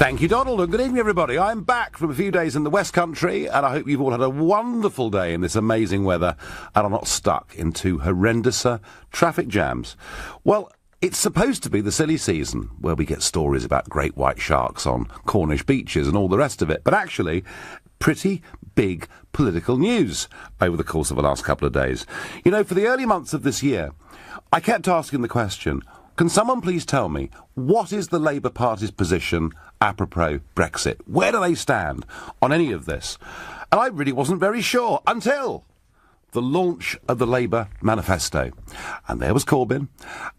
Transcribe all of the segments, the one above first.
Thank you, Donald, and good evening, everybody. I'm back from a few days in the West Country, and I hope you've all had a wonderful day in this amazing weather and are not stuck in two horrendous traffic jams. Well, it's supposed to be the silly season, where we get stories about great white sharks on Cornish beaches and all the rest of it, but actually, pretty big political news over the course of the last couple of days. You know, for the early months of this year, I kept asking the question, can someone please tell me, what is the Labour Party's position apropos Brexit? Where do they stand on any of this? And I really wasn't very sure until the launch of the Labour manifesto. And there was Corbyn,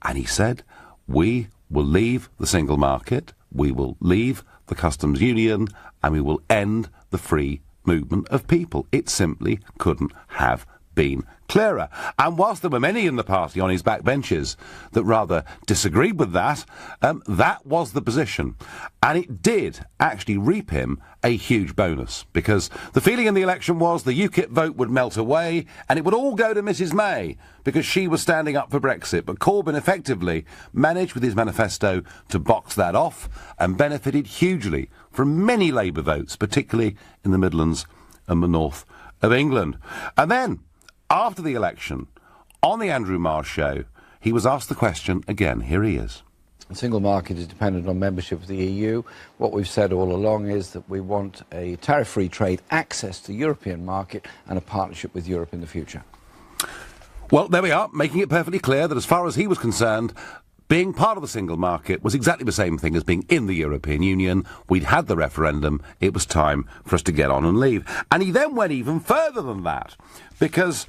and he said, we will leave the single market, we will leave the customs union, and we will end the free movement of people. It simply couldn't have been clearer. And whilst there were many in the party on his backbenches that rather disagreed with that, that was the position. And it did actually reap him a huge bonus, because the feeling in the election was the UKIP vote would melt away and it would all go to Mrs May because she was standing up for Brexit. But Corbyn effectively managed with his manifesto to box that off and benefited hugely from many Labour votes, particularly in the Midlands and the north of England. And then, after the election, on the Andrew Marr show, he was asked the question again. Here he is. The single market is dependent on membership of the EU. What we've said all along is that we want a tariff-free trade, access to the European market, and a partnership with Europe in the future. Well, there we are, making it perfectly clear that as far as he was concerned, being part of the single market was exactly the same thing as being in the European Union. We'd had the referendum. It was time for us to get on and leave. And he then went even further than that, because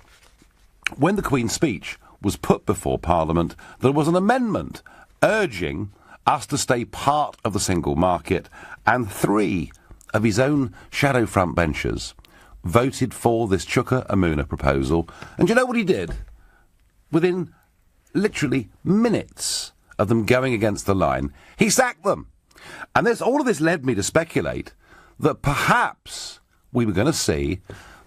when the Queen's speech was put before Parliament, there was an amendment urging us to stay part of the single market, and 3 of his own shadow front benchers voted for this Chuka Umunna proposal. And do you know what he did? Within literally minutes of them going against the line, he sacked them. And all of this led me to speculate that perhaps we were going to see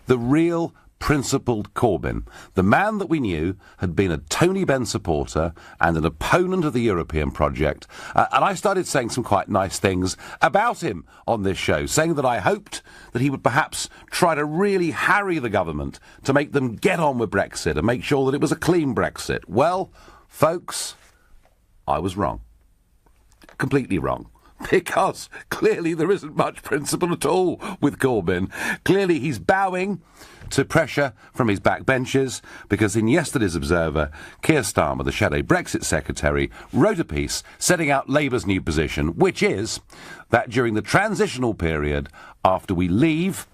the real principled Corbyn, the man that we knew had been a Tony Benn supporter and an opponent of the European project. And I started saying some quite nice things about him on this show, saying that I hoped that he would perhaps try to really harry the government to make them get on with Brexit and make sure that it was a clean Brexit. Well, folks, I was wrong. Completely wrong. Because clearly there isn't much principle at all with Corbyn. Clearly he's bowing to pressure from his backbenchers, because in yesterday's Observer, Keir Starmer, the shadow Brexit secretary, wrote a piece setting out Labour's new position, which is that during the transitional period after we leave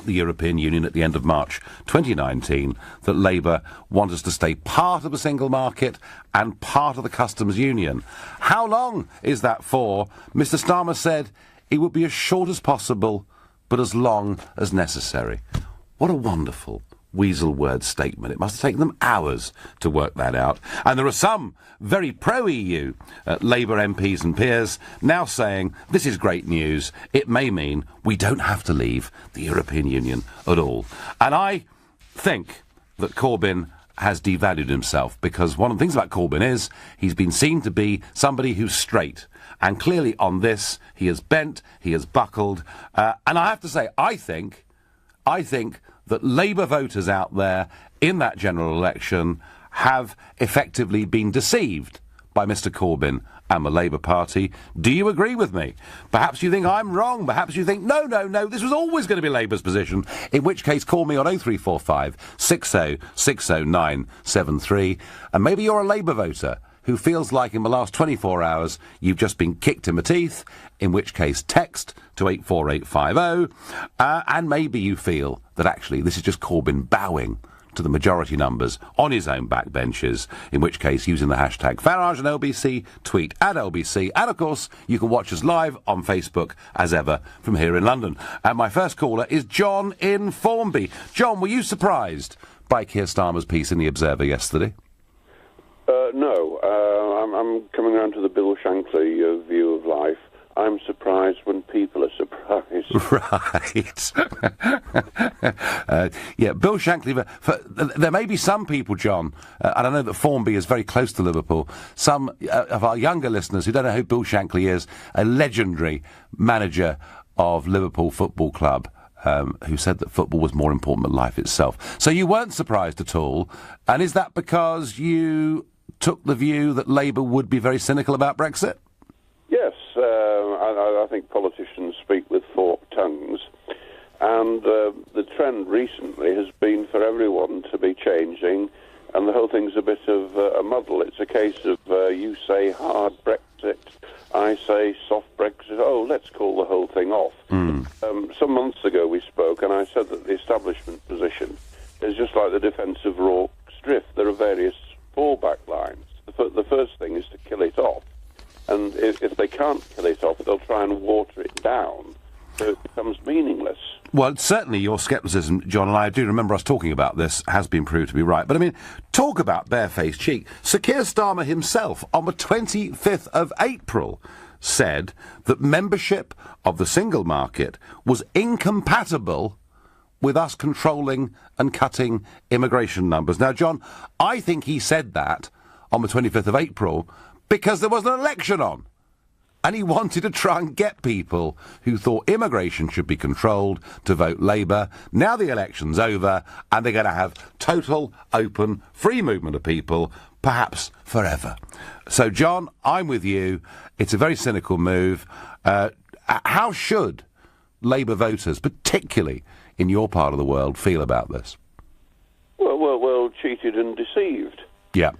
the European Union at the end of March 2019, that Labour want us to stay part of the single market and part of the customs union. How long is that for? Mr Starmer said it would be as short as possible, but as long as necessary. What a wonderful weasel word statement. It must have taken them hours to work that out. And there are some very pro-EU Labour MPs and peers now saying this is great news. It may mean we don't have to leave the European Union at all. And I think that Corbyn has devalued himself, because one of the things about Corbyn is he's been seen to be somebody who's straight. And clearly on this, he has bent, he has buckled. And I have to say, I think that Labour voters out there in that general election have effectively been deceived by Mr Corbyn and the Labour Party. Do you agree with me? Perhaps you think I'm wrong. Perhaps you think, no, this was always going to be Labour's position. In which case, call me on 0345 60 60973. And maybe you're a Labour voter who feels like in the last 24 hours you've just been kicked in the teeth, in which case text to 84850, and maybe you feel that actually this is just Corbyn bowing to the majority numbers on his own backbenches, in which case using the hashtag Farage and LBC, tweet at LBC, and of course you can watch us live on Facebook as ever from here in London. And my first caller is John in Formby. John, were you surprised by Keir Starmer's piece in the Observer yesterday? No. I'm coming around to the Bill Shankly view of life. I'm surprised when people are surprised. Right. Yeah, Bill Shankly. There may be some people, John, and I know that Formby is very close to Liverpool, some of our younger listeners who don't know who Bill Shankly is, a legendary manager of Liverpool Football Club, who said that football was more important than life itself. So you weren't surprised at all, and is that because you took the view that Labour would be very cynical about Brexit? Yes, I think politicians speak with forked tongues, and the trend recently has been for everyone to be changing, and the whole thing's a bit of a muddle. It's a case of you say hard Brexit, I say soft Brexit. Oh, let's call the whole thing off. Some months ago we spoke, and I said that the establishment position is just like the defence of Rorke's Drift. There are various fallback lines. The first thing is to kill it off. And if they can't kill it off, they'll try and water it down so it becomes meaningless. Well, certainly your scepticism, John, and I do remember us talking about this, has been proved to be right. But, I mean, talk about barefaced cheek. Sir Keir Starmer himself, on the 25th of April, said that membership of the single market was incompatible with us controlling and cutting immigration numbers. Now, John, I think he said that on the 25th of April because there was an election on. And he wanted to try and get people who thought immigration should be controlled to vote Labour. Now the election's over, and they're going to have total, open, free movement of people, perhaps forever. So, John, I'm with you. It's a very cynical move. How should Labour voters, particularly in your part of the world, feel about this? Well, cheated and deceived. Yeah.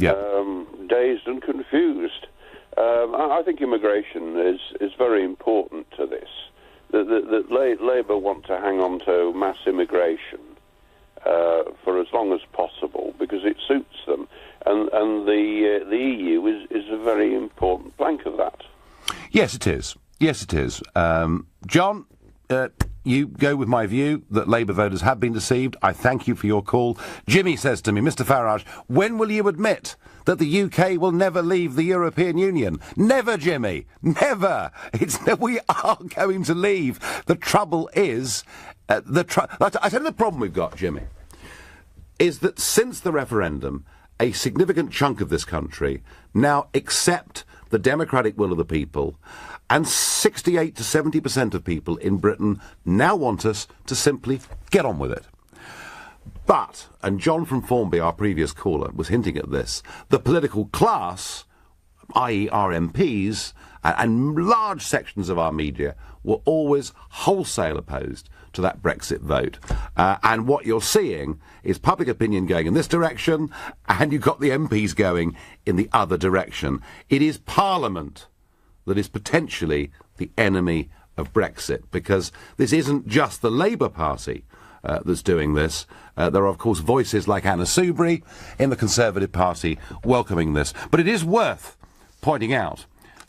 Dazed and confused. I think immigration is very important to this. That Labour want to hang on to mass immigration for as long as possible because it suits them, and the EU is a very important plank of that. Yes, it is. Yes, it is. John, you go with my view that Labour voters have been deceived. I thank you for your call. Jimmy says to me, Mr. Farage, when will you admit that the UK will never leave the European Union? Never, Jimmy. Never. We are going to leave. The trouble is, I tell you the problem we've got, Jimmy, is that since the referendum, a significant chunk of this country now accept the democratic will of the people, and 68 to 70% of people in Britain now want us to simply get on with it. But, and John from Formby, our previous caller, was hinting at this, the political class, i.e. our MPs, and large sections of our media, were always wholesale opposed to that Brexit vote. And what you're seeing is public opinion going in this direction, and you've got the MPs going in the other direction. It is Parliament that is potentially the enemy of Brexit, because this isn't just the Labour Party that's doing this. There are, of course, voices like Anna Soubry in the Conservative Party welcoming this. But it is worth pointing out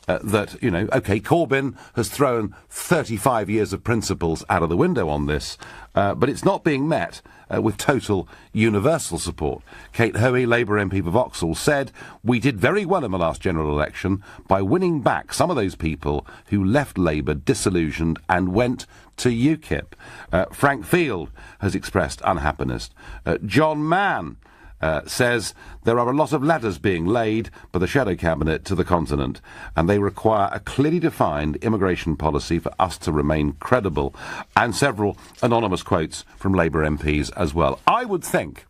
that, OK, Corbyn has thrown 35 years of principles out of the window on this, but it's not being met with total universal support. Kate Hoey, Labour MP for Vauxhall, said, "We did very well in the last general election by winning back some of those people who left Labour disillusioned and went to UKIP." Frank Field has expressed unhappiness. John Mann says there are a lot of ladders being laid by the shadow cabinet to the continent, and they require a clearly defined immigration policy for us to remain credible, and several anonymous quotes from Labour MPs as well. I would think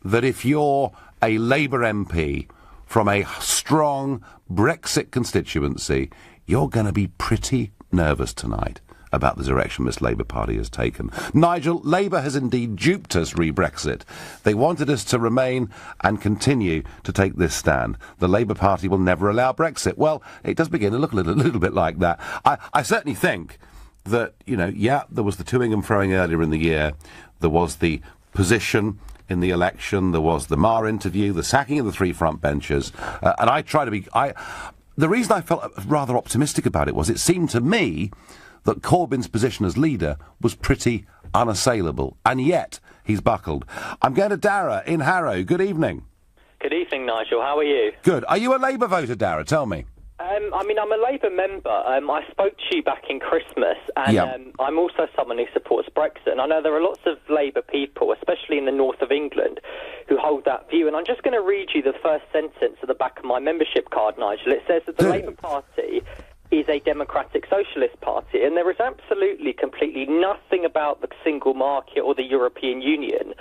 that if you're a Labour MP from a strong Brexit constituency, you're going to be pretty nervous tonight about the direction this Labour Party has taken. Nigel, Labour has indeed duped us re-Brexit. They wanted us to remain and continue to take this stand. The Labour Party will never allow Brexit. Well, it does begin to look a little bit like that. I certainly think that, there was the toing and froing earlier in the year. There was the position in the election. There was the Marr interview, the sacking of the three front benchers. And I try to be... the reason I felt rather optimistic about it was it seemed to me that Corbyn's position as leader was pretty unassailable, and yet he's buckled. I'm going to Dara in Harrow. Good evening. Good evening, Nigel. How are you? Good. Are you a Labour voter, Dara? Tell me. I mean, I'm a Labour member. I spoke to you back in Christmas, and I'm also someone who supports Brexit. And I know there are lots of Labour people, especially in the north of England, who hold that view. And I'm just going to read you the first sentence at the back of my membership card, Nigel. It says that the Labour Party is a democratic socialist party, and there is absolutely, completely nothing about the single market or the European Union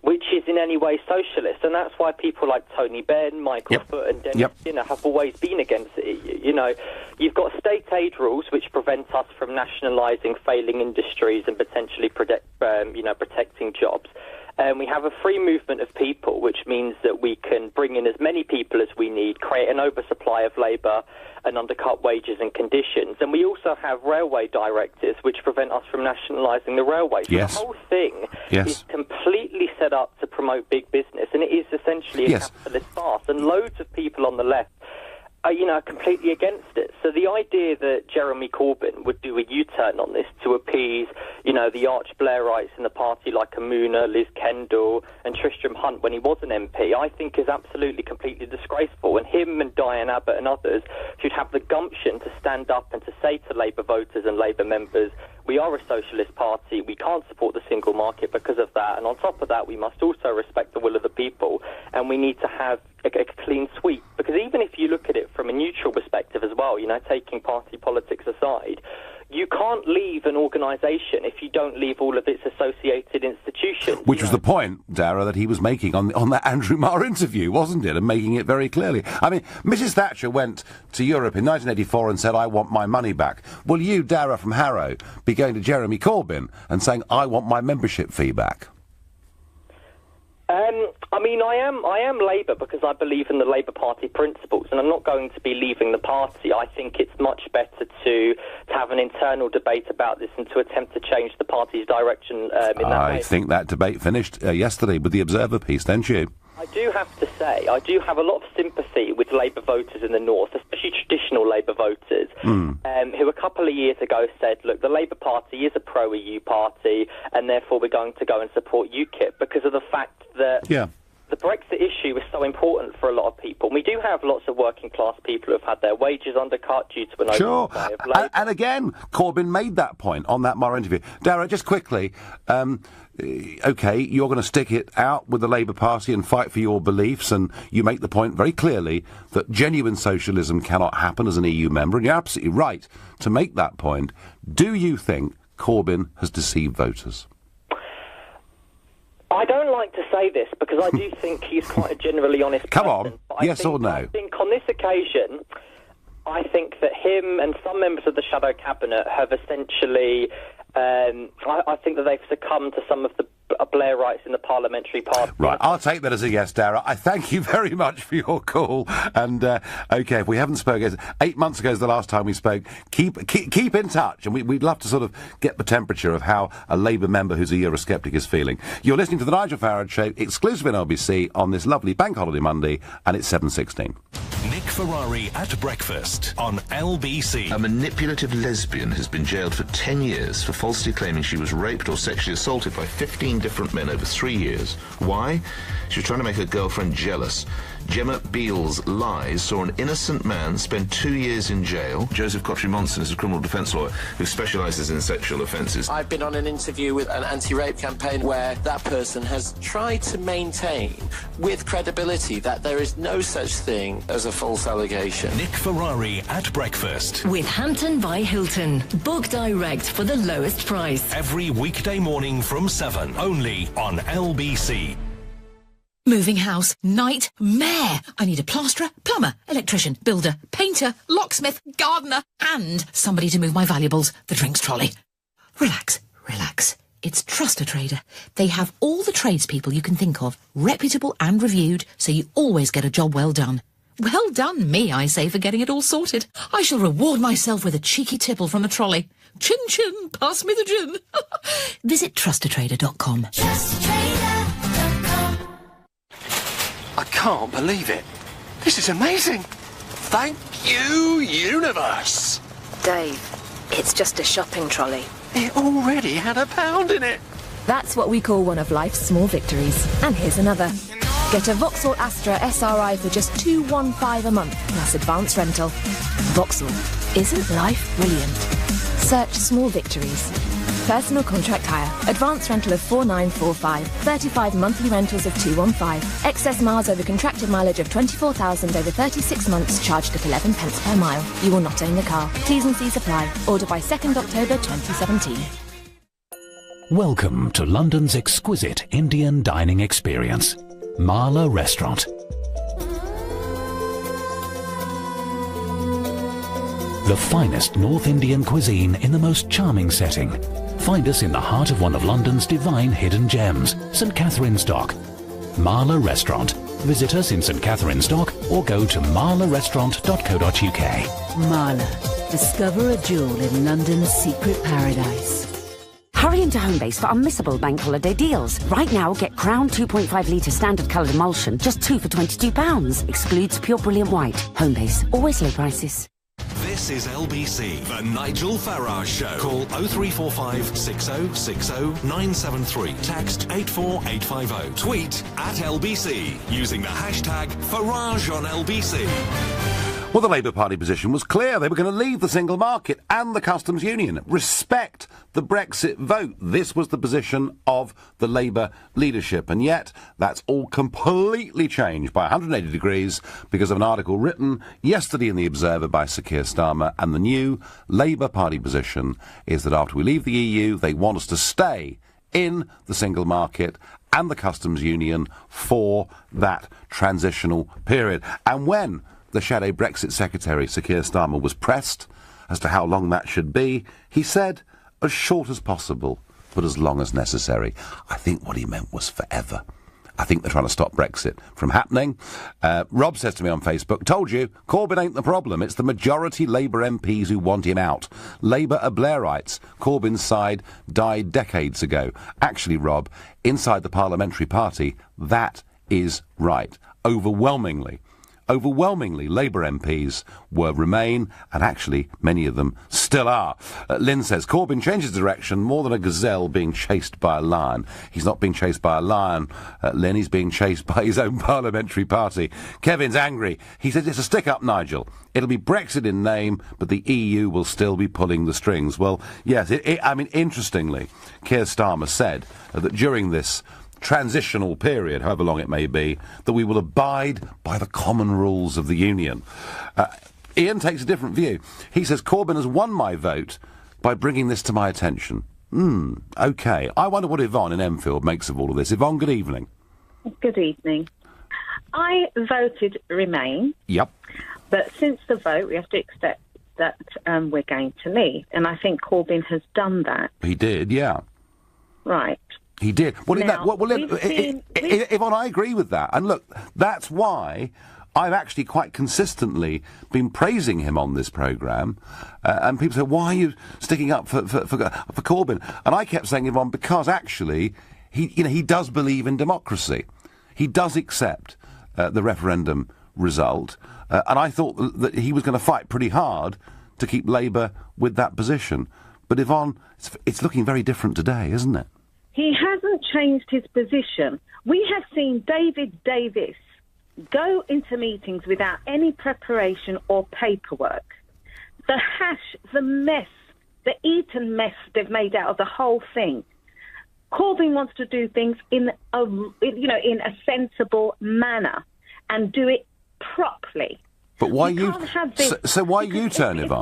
which is in any way socialist, and that's why people like Tony Benn, Michael Foot and Dennis Skinner have always been against the EU. You know, you've got state aid rules which prevent us from nationalising failing industries and potentially protecting jobs. We have a free movement of people, which means that we can bring in as many people as we need, create an oversupply of labour and undercut wages and conditions. And we also have railway directives which prevent us from nationalising the railways. Yes. The whole thing is completely set up to promote big business, and it is essentially a capitalist farce. And loads of people on the left are completely against it. So the idea that Jeremy Corbyn would do a U-turn on this to appease, the arch-Blairites in the party like Amuna, Liz Kendall and Tristram Hunt when he was an MP, I think is absolutely, completely disgraceful. And him and Diane Abbott and others should have the gumption to stand up and to say to Labour voters and Labour members, we are a socialist party, we can't support the single market because of that, and on top of that we must also respect the will of the people, and we need to have a clean sweep. Because even if you look at it from a neutral perspective as well, taking party politics aside, you can't leave an organisation if you don't leave all of its associated institutions. Which was the point, Dara, that he was making on that Andrew Marr interview, wasn't it? And making it very clearly. I mean, Mrs Thatcher went to Europe in 1984 and said, I want my money back. Will you, Dara from Harrow, be going to Jeremy Corbyn and saying, I want my membership fee back? I am Labour because I believe in the Labour Party principles, and I'm not going to be leaving the party. I think it's much better to have an internal debate about this and to attempt to change the party's direction in that way. I think that debate finished yesterday with the Observer piece, don't you? I do have to say, I do have a lot of sympathy with Labour voters in the north, especially traditional Labour voters, who a couple of years ago said, look, the Labour Party is a pro-EU party, and therefore we're going to go and support UKIP because of the fact that the Brexit issue is so important for a lot of people. We do have lots of working-class people who have had their wages undercut due to an oversupply of labour. And again, Corbyn made that point on that Marr interview. Dara, just quickly, OK, you're going to stick it out with the Labour Party and fight for your beliefs, and you make the point very clearly that genuine socialism cannot happen as an EU member, and you're absolutely right to make that point. Do you think Corbyn has deceived voters? I don't like to say this because I do think he's quite a generally honest person. Come on, yes or no? I think on this occasion, I think that him and some members of the shadow cabinet have essentially, I think that they've succumbed to some of the Blairites in the parliamentary party. Right, I'll take that as a yes, Dara. I thank you very much for your call. And, OK, if we haven't spoken, 8 months ago is the last time we spoke, keep in touch. And we'd love to sort of get the temperature of how a Labour member who's a Eurosceptic is feeling. You're listening to the Nigel Farage Show, exclusive in LBC, on this lovely Bank Holiday Monday, and it's 7:16. Nick Ferrari at breakfast on LBC. A manipulative lesbian has been jailed for 10 years for falsely claiming she was raped or sexually assaulted by 15 different men over 3 years. Why? She was trying to make her girlfriend jealous. Gemma Beale's lies saw an innocent man spend 2 years in jail. Joseph Cotry-Monson is a criminal defence lawyer who specialises in sexual offences. I've been on an interview with an anti-rape campaign where that person has tried to maintain with credibility that there is no such thing as a false allegation. Nick Ferrari at breakfast. With Hampton by Hilton. Book direct for the lowest price. Every weekday morning from 7, only on LBC. Moving house. Nightmare. I need a plasterer, plumber, electrician, builder, painter, locksmith, gardener, and somebody to move my valuables, the drinks trolley. Relax, relax. It's Trust a Trader. They have all the tradespeople you can think of, reputable and reviewed, so you always get a job well done. Well done, me, I say, for getting it all sorted. I shall reward myself with a cheeky tipple from the trolley. Chin chin, pass me the gin. Visit trustatrader.com. Trustatrader.com. I can't believe it. This is amazing. Thank you, universe. Dave, it's just a shopping trolley. It already had £1 in it. That's what we call one of life's small victories. And here's another. Get a Vauxhall Astra SRI for just $215 a month, plus advanced rental. Vauxhall. Isn't life brilliant? Search small victories. Personal contract hire. Advance rental of 4945. 35 monthly rentals of 215. Excess miles over contracted mileage of 24,000 over 36 months charged at 11 pence per mile. You will not own the car. T's and C's apply. Order by 2nd October 2017. Welcome to London's exquisite Indian dining experience, Marla Restaurant. The finest North Indian cuisine in the most charming setting. Find us in the heart of one of London's divine hidden gems, St Catherine's Dock. Marla Restaurant. Visit us in St Catherine's Dock or go to marlarestaurant.co.uk. Marla. Discover a jewel in London's secret paradise. Hurry into Homebase for unmissable bank holiday deals. Right now, get Crown 2.5 litre standard coloured emulsion, just 2 for £22. Excludes pure brilliant white. Homebase, always low prices. This is LBC, the Nigel Farage Show. Call 0345 6060 973. Text 84850. Tweet at LBC using the hashtag Farage on LBC. Well, the Labour Party position was clear. They were going to leave the single market and the customs union. Respect the Brexit vote. This was the position of the Labour leadership. And yet, that's all completely changed by 180 degrees because of an article written yesterday in The Observer by Sir Keir Starmer. And the new Labour Party position is that after we leave the EU, they want us to stay in the single market and the customs union for that transitional period. And when the shadow Brexit Secretary, Sir Keir Starmer, was pressed as to how long that should be, he said, as short as possible, but as long as necessary. I think what he meant was forever. I think they're trying to stop Brexit from happening. Rob says to me on Facebook, told you, Corbyn ain't the problem. It's the majority Labour MPs who want him out. Labour are Blairites. Corbyn's side died decades ago. Actually, Rob, inside the parliamentary party, that is right. Overwhelmingly, Labour MPs were Remain, and actually many of them still are. Lynn says, Corbyn changes direction more than a gazelle being chased by a lion. He's not being chased by a lion, Lynn, he's being chased by his own parliamentary party. Kevin's angry. He says it's a stick-up, Nigel. It'll be Brexit in name, but the EU will still be pulling the strings. Well, yes, interestingly, Keir Starmer said that during this transitional period, however long it may be, that we will abide by the common rules of the Union. Ian takes a different view. He says, Corbyn has won my vote by bringing this to my attention. OK. I wonder what Yvonne in Enfield makes of all of this. Yvonne, good evening. Good evening. I voted Remain. Yep. But since the vote, we have to accept that we're going to leave. And I think Corbyn has done that. He did, yeah. Right. He did. Well, now, Yvonne, I agree with that. And look, that's why I've actually quite consistently been praising him on this programme. And people say, why are you sticking up for Corbyn? And I kept saying, Yvonne, because actually he does believe in democracy. He does accept the referendum result. And I thought that he was going to fight pretty hard to keep Labour with that position. But Yvonne, it's looking very different today, isn't it? He hasn't changed his position. We have seen David Davis go into meetings without any preparation or paperwork. The hash, the mess, the Eton mess they've made out of the whole thing. Corbyn wants to do things in a sensible manner and do it properly. But why you? Can't have this, so why U-turn, Yvonne?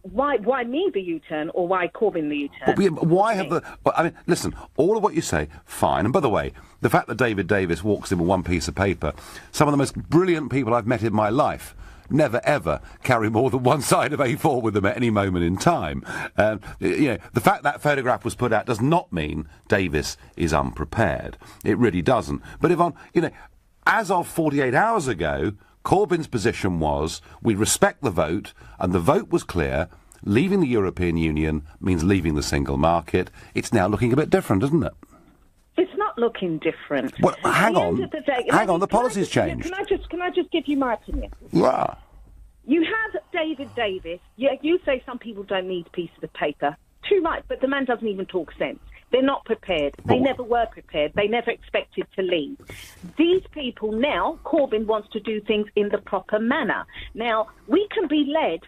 Why me the U-turn, or why Corbyn the U-turn? But why have the... Well, I mean, listen, all of what you say, fine. And by the way, the fact that David Davis walks in with one piece of paper, some of the most brilliant people I've met in my life never, ever carry more than one side of A4 with them at any moment in time. The fact that photograph was put out does not mean Davis is unprepared. It really doesn't. But Yvonne, as of 48 hours ago, Corbyn's position was, we respect the vote, and the vote was clear. Leaving the European Union means leaving the single market. It's now looking a bit different, isn't it? It's not looking different. Well, hang on. The policy's changed. Can I just give you my opinion? Yeah. You have David Davis. You say some people don't need pieces of paper. Too right, but the man doesn't even talk sense. They're not prepared. They never were prepared. They never expected to leave. These people now, Corbyn wants to do things in the proper manner. Now, we can be led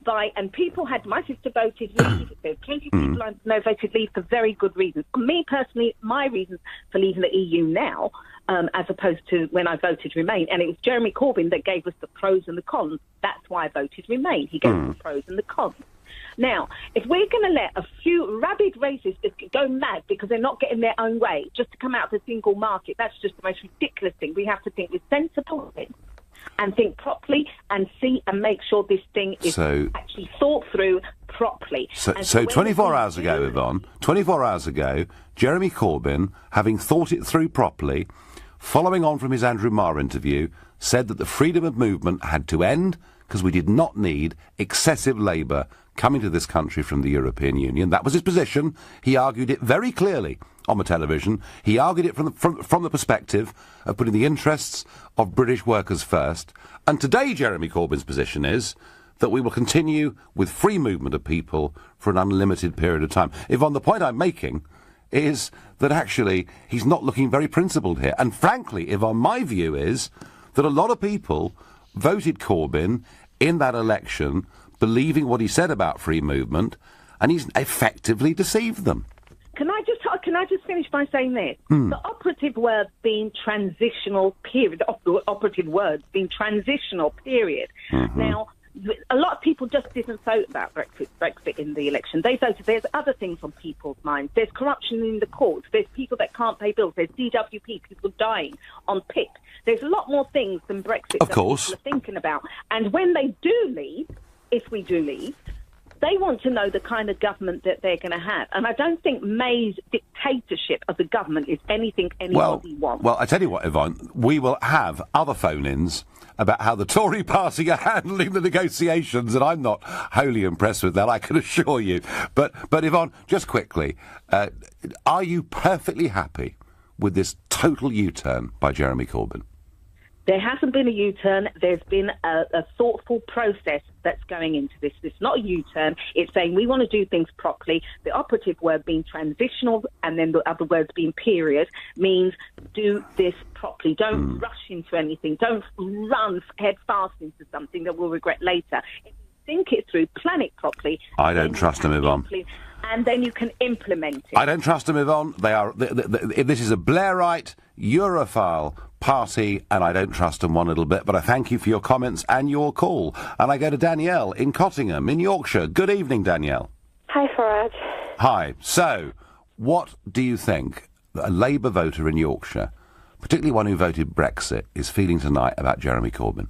by, and people had, my sister voted leave. There's plenty of people I know voted leave for very good reasons. For me personally, my reasons for leaving the EU now, as opposed to when I voted Remain, and it was Jeremy Corbyn that gave us the pros and the cons. That's why I voted Remain. He gave us the pros and the cons. Now, if we're going to let a few rabid racists go mad because they're not getting their own way just to come out of the single market, that's just the most ridiculous thing. We have to think with sensible things and think properly and see and make sure this thing is actually thought through properly. So 24 hours ago, Yvonne, 24 hours ago, Jeremy Corbyn, having thought it through properly, following on from his Andrew Marr interview, said that the freedom of movement had to end because we did not need excessive Labour coming to this country from the European Union. That was his position. He argued it very clearly on the television. He argued it from the perspective of putting the interests of British workers first. And today Jeremy Corbyn's position is that we will continue with free movement of people for an unlimited period of time. Yvonne, the point I'm making is that actually he's not looking very principled here. And frankly, Yvonne, my view is that a lot of people voted Corbyn in that election believing what he said about free movement, and he's effectively deceived them. Can I just finish by saying this? The operative word being transitional period, the operative words being transitional period. Now, a lot of people just didn't vote about Brexit in the election. They voted. There's other things on people's minds. There's corruption in the courts. There's people that can't pay bills. There's DWP, people dying on PIP. There's a lot more things than Brexit that people are thinking about. And when they do leave, if we do leave, they want to know the kind of government that they're going to have. And I don't think May's dictatorship of the government is anything anybody wants. Well, I tell you what, Yvonne, we will have other phone-ins about how the Tory party are handling the negotiations, and I'm not wholly impressed with that, I can assure you. But Yvonne, just quickly, are you perfectly happy with this total U-turn by Jeremy Corbyn? There hasn't been a U-turn. There's been a thoughtful process that's going into this. It's not a U-turn. It's saying we want to do things properly. The operative word being transitional and then the other words being period means do this properly. Don't rush into anything. Don't run head fast into something that we'll regret later. If you think it through, plan it properly. I don't trust him, Yvonne. And then you can implement it. I don't trust them, Yvonne. They are. This is a Blairite, Europhile party, and I don't trust them one little bit. But I thank you for your comments and your call. And I go to Danielle in Cottingham, in Yorkshire. Good evening, Danielle. Hi, Farage. Hi. So, what do you think that a Labour voter in Yorkshire, particularly one who voted Brexit, is feeling tonight about Jeremy Corbyn?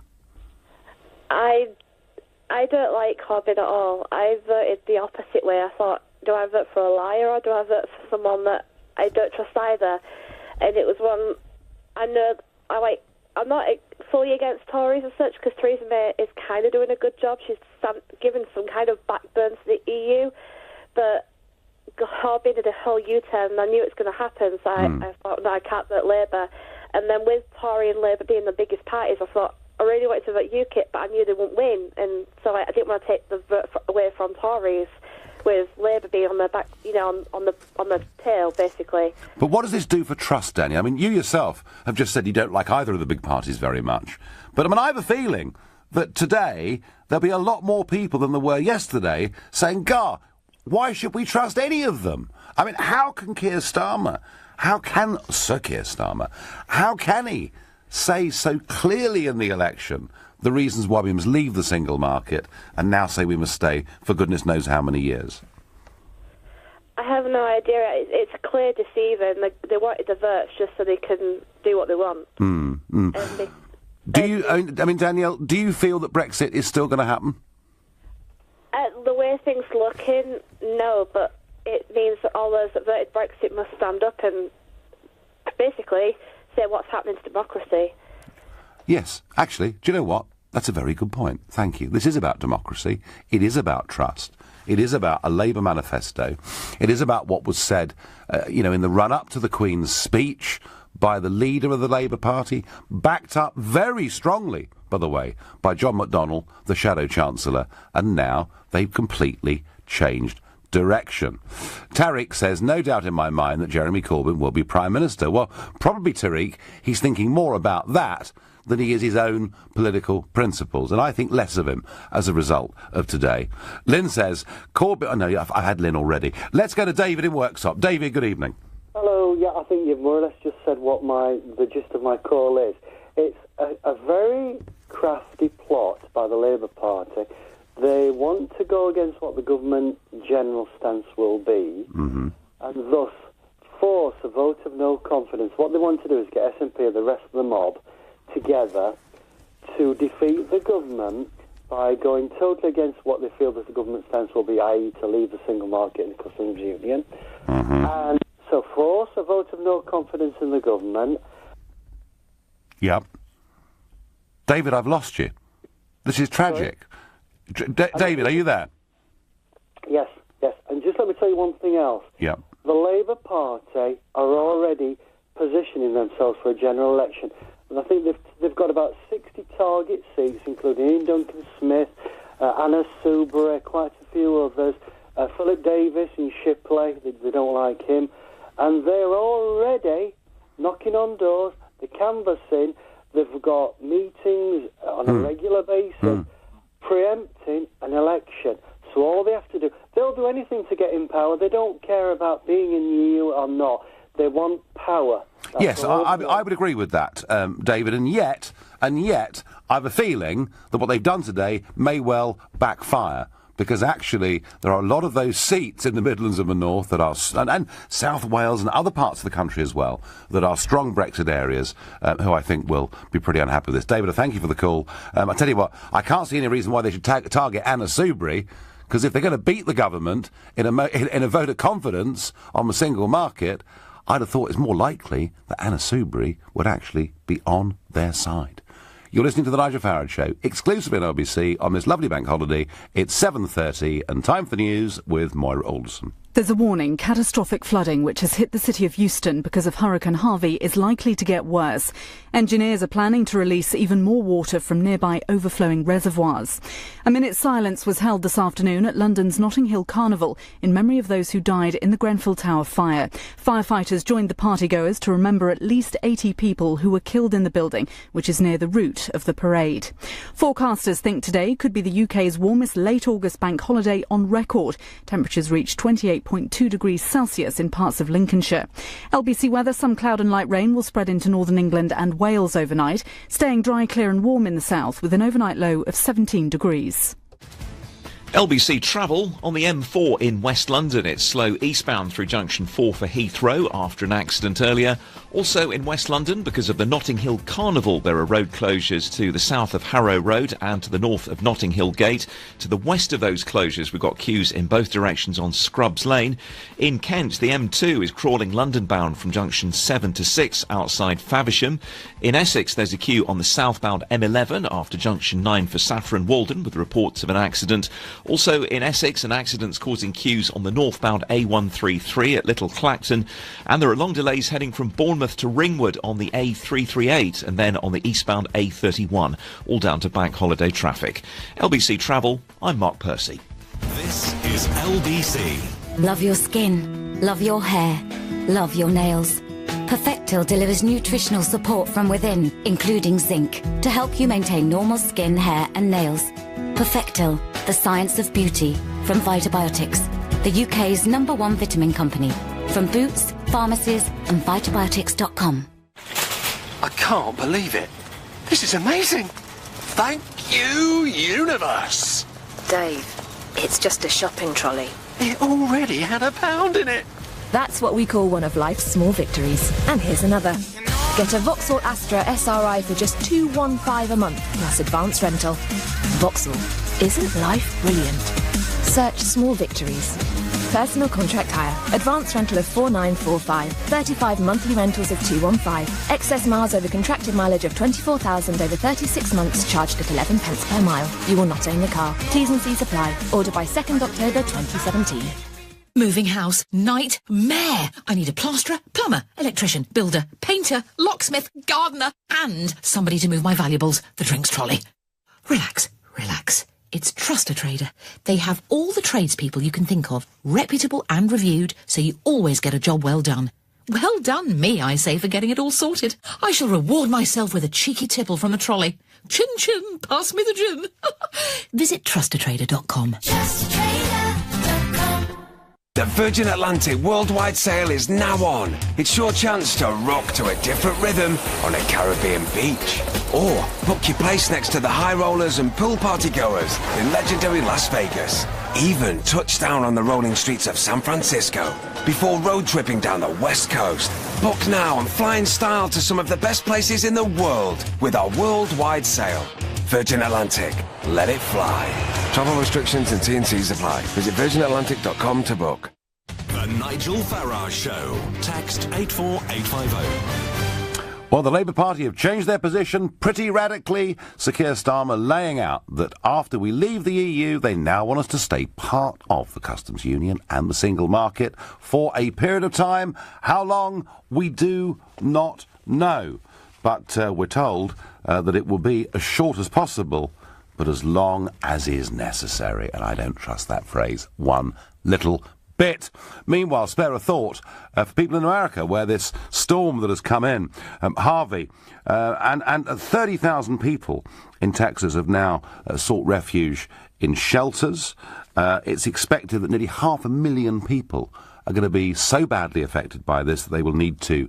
I don't like Corbyn at all. I voted the opposite way. I thought, do I vote for a liar or do I vote for someone that I don't trust either? And it was one I know. I'm not fully against Tories as such because Theresa May is kind of doing a good job. She's given some kind of backbone to the EU, but Corbyn did a whole U-turn and I knew it was going to happen. So I thought, no, I can't vote Labour. And then with Tory and Labour being the biggest parties, I thought I really wanted to vote UKIP, but I knew they wouldn't win, and so I didn't want to take the vote away from Tories, with Labour being on the back, on the tail, basically. But what does this do for trust, Danny? I mean, you yourself have just said you don't like either of the big parties very much. But I mean, I have a feeling that today there'll be a lot more people than there were yesterday saying, "Gar, why should we trust any of them?" I mean, how can Sir Keir Starmer, how can he say so clearly in the election the reasons why we must leave the single market and now say we must stay for goodness knows how many years? I have no idea. It's clear deceiving. They wanted the votes just so they can do what they want. Danielle, do you feel that Brexit is still going to happen? The way things looking, no, but it means that all those that voted Brexit must stand up and basically say what's happening to democracy. Yes, actually, do you know what? That's a very good point. Thank you. This is about democracy. It is about trust. It is about a Labour manifesto. It is about what was said, in the run-up to the Queen's speech by the leader of the Labour Party, backed up very strongly, by the way, by John McDonnell, the Shadow Chancellor, and now they've completely changed direction. Tariq says, no doubt in my mind that Jeremy Corbyn will be Prime Minister. Well, probably, Tariq, he's thinking more about that than he is his own political principles, and I think less of him as a result of today. Lynn says, Corbyn... Oh, no, I've had Lynn already. Let's go to David in Worksop. David, good evening. Hello, yeah, I think you've more or less just said what the gist of my call is. It's a very crafty plot by the Labour Party. They want to go against what the government general stance will be, and thus force a vote of no confidence. What they want to do is get SNP and the rest of the mob together to defeat the government by going totally against what they feel that the government stance will be, i.e. to leave the single market and the customs union. And so force a vote of no confidence in the government. Yep. David, I've lost you. This is tragic. David, are you there? Yes. And just let me tell you one thing else. Yep. The Labour Party are already positioning themselves for a general election. And I think they've got about 60 target seats, including Ian Duncan-Smith, Anna Soubry, quite a few others, Philip Davis in Shipley, they don't like him. And they're already knocking on doors, they're canvassing, they've got meetings on a regular basis, preempting an election. So all they have to do, they'll do anything to get in power. They don't care about being in the EU or not. They want power. Yes, I would agree with that, David, and yet, I have a feeling that what they've done today may well backfire, because actually there are a lot of those seats in the Midlands and the North that are, and South Wales and other parts of the country as well, that are strong Brexit areas, who I think will be pretty unhappy with this. David, I thank you for the call. I tell you what, I can't see any reason why they should target Anna Soubry, because if they're going to beat the government in a vote of confidence on the single market, I'd have thought it's more likely that Anna Soubry would actually be on their side. You're listening to The Nigel Farage Show, exclusively on LBC on this lovely bank holiday. It's 7:30 and time for the news with Moira Alderson. There's a warning. Catastrophic flooding, which has hit the city of Houston because of Hurricane Harvey, is likely to get worse. Engineers are planning to release even more water from nearby overflowing reservoirs. A minute's silence was held this afternoon at London's Notting Hill Carnival in memory of those who died in the Grenfell Tower fire. Firefighters joined the partygoers to remember at least 80 people who were killed in the building, which is near the route of the parade. Forecasters think today could be the UK's warmest late August bank holiday on record. Temperatures reached 28.2 degrees Celsius in parts of Lincolnshire. LBC weather, some cloud and light rain will spread into northern England and Wales overnight, staying dry, clear and warm in the south with an overnight low of 17 degrees. LBC travel on the M4 in West London. It's slow eastbound through junction 4 for Heathrow after an accident earlier. Also in West London, because of the Notting Hill Carnival, there are road closures to the south of Harrow Road and to the north of Notting Hill Gate. To the west of those closures, we've got queues in both directions on Scrubs Lane. In Kent, the M2 is crawling London bound from junction 7 to 6 outside Faversham. In Essex, there's a queue on the southbound M11 after junction 9 for Saffron Walden, with reports of an accident. Also in Essex, an accident's causing queues on the northbound A133 at Little Clacton, and there are long delays heading from Bournemouth to Ringwood on the A338 and then on the eastbound A31, all down to bank holiday traffic. LBC Travel, I'm Mark Percy. This is LBC. Love your skin, love your hair, love your nails. Perfectil delivers nutritional support from within, including zinc, to help you maintain normal skin, hair and nails. Perfectil, the science of beauty, from Vitabiotics, the UK's #1 vitamin company. From Boots, pharmacies and Vitabiotics.com. I can't believe it. This is amazing. Thank you, universe. Dave, it's just a shopping trolley. It already had a pound in it. That's what we call one of life's small victories. And here's another. Get a Vauxhall Astra SRI for just $215 a month, plus advance rental. Vauxhall, isn't life brilliant? Search small victories. Personal contract hire, advance rental of $4,945, 35 monthly rentals of $215, excess miles over contracted mileage of 24,000 over 36 months charged at 11 pence per mile. You will not own the car. T's and C's apply. Order by 2nd October 2017. Moving house, nightmare. I need a plasterer, plumber, electrician, builder, painter, locksmith, gardener, and somebody to move my valuables, the drinks trolley. Relax, relax. It's Trust a Trader. They have all the tradespeople you can think of, reputable and reviewed, so you always get a job well done. Well done me, I say, for getting it all sorted. I shall reward myself with a cheeky tipple from the trolley. Chin chin, pass me the gin. Visit trustatrader.com. The Virgin Atlantic worldwide sale is now on. It's your chance to rock to a different rhythm on a Caribbean beach. Or book your place next to the high rollers and pool party goers in legendary Las Vegas. Even touch down on the rolling streets of San Francisco before road tripping down the West Coast. Book now and fly in style to some of the best places in the world with our worldwide sale. Virgin Atlantic. Let it fly. Travel restrictions and T&Cs apply. Visit virginatlantic.com to book. The Nigel Farage Show. Text 84850. Well, the Labour Party have changed their position pretty radically. Sir Keir Starmer laying out that after we leave the EU, they now want us to stay part of the customs union and the single market for a period of time. How long? We do not know. But we're told that it will be as short as possible, but as long as is necessary. And I don't trust that phrase one little bit. Meanwhile, spare a thought for people in America, where this storm that has come in, Harvey, and 30,000 people in Texas have now sought refuge in shelters. It's expected that nearly 500,000 people are going to be so badly affected by this that they will need to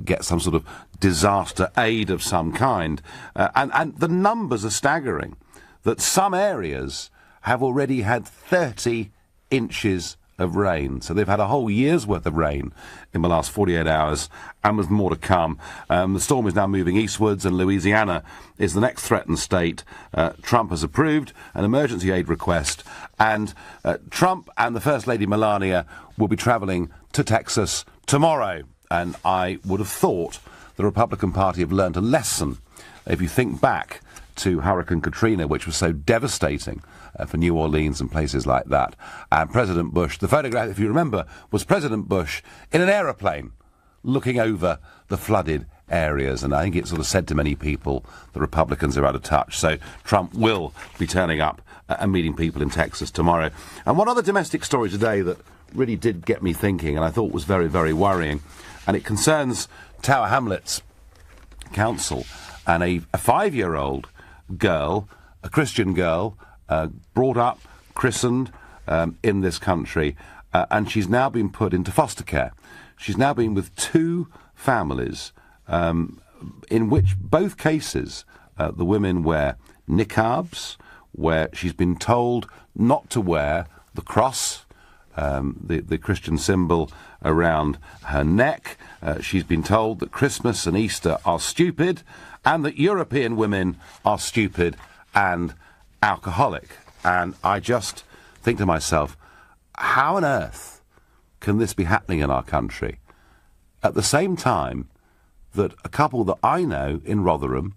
get some sort of disaster aid of some kind. And the numbers are staggering, that some areas have already had 30 inches of rain. So they've had a whole year's worth of rain in the last 48 hours, and with more to come. The storm is now moving eastwards, and Louisiana is the next threatened state. Trump has approved an emergency aid request, and Trump and the First Lady Melania will be travelling to Texas tomorrow. And I would have thought the Republican Party have learned a lesson. If you think back to Hurricane Katrina, which was so devastating for New Orleans and places like that. And President Bush, the photograph, if you remember, was President Bush in an aeroplane looking over the flooded areas. And I think it sort of said to many people, the Republicans are out of touch. So Trump will be turning up and meeting people in Texas tomorrow. And one other domestic story today that really did get me thinking, and I thought was very, very worrying, and it concerns Tower Hamlets Council and a 5-year-old girl, a Christian girl, brought up, christened in this country, and she's now been put into foster care. She's now been with 2 families, in which both cases the women wear niqabs, where she's been told not to wear the cross, the Christian symbol around her neck. She's been told that Christmas and Easter are stupid, and that European women are stupid and alcoholic. And I just think to myself, how on earth can this be happening in our country at the same time that a couple that I know in Rotherham,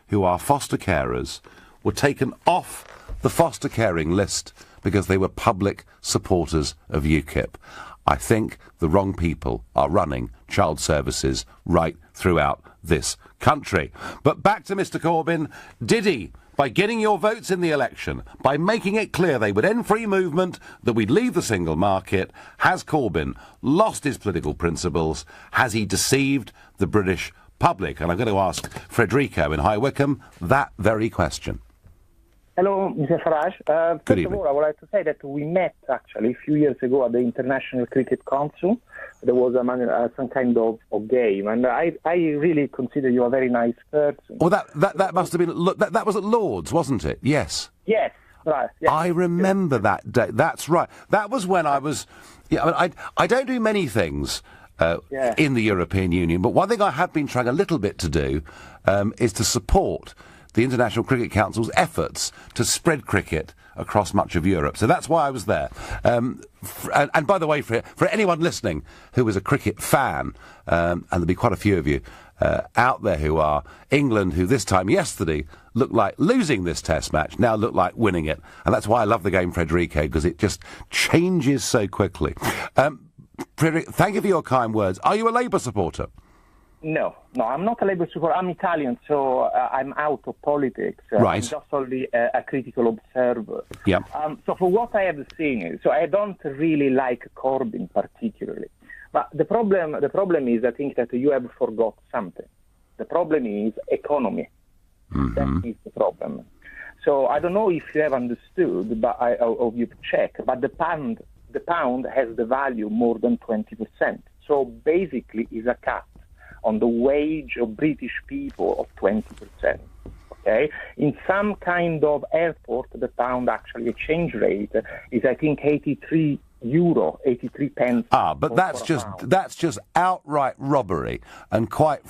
who are foster carers, were taken off the foster caring list because they were public supporters of UKIP? I think the wrong people are running child services right throughout this country. But back to Mr. Corbyn. Did he, by getting your votes in the election, by making it clear they would end free movement, that we'd leave the single market, has Corbyn lost his political principles? Has he deceived the British public? And I'm going to ask Frederico in High Wycombe that very question. Hello, Mr. Farage. First of all, I would like to say that we met actually a few years ago at the International Cricket Council. There was some kind of game, and I really consider you a very nice person. Well, that must have been that was at Lord's, wasn't it? Yes. Yes. Right. Yes. I remember that day. That's right. That was when I was. Yeah, I don't do many things in the European Union, but one thing I have been trying a little bit to do is to support the International Cricket Council's efforts to spread cricket across much of Europe. So that's why I was there. And by the way, for anyone listening who is a cricket fan, and there'll be quite a few of you out there who are, England, who this time yesterday looked like losing this test match, now look like winning it. And that's why I love the game, Frederico, because it just changes so quickly. Frederico, thank you for your kind words. Are you a Labour supporter? No, I'm not a Labour supporter. I'm Italian, so I'm out of politics. Right. I'm just only a critical observer. Yeah. So for what I have seen, so I don't really like Corbyn particularly. But the problem is, I think that you have forgot something. The problem is economy. Mm-hmm. That is the problem. So I don't know if you have understood, but or you've checked, but the pound has the value more than 20%. So basically, is a cut on the wage of British people of 20%. Okay, in some kind of airport, the pound actually exchange rate is, I think, 83 pence. But that's just outright robbery, and quite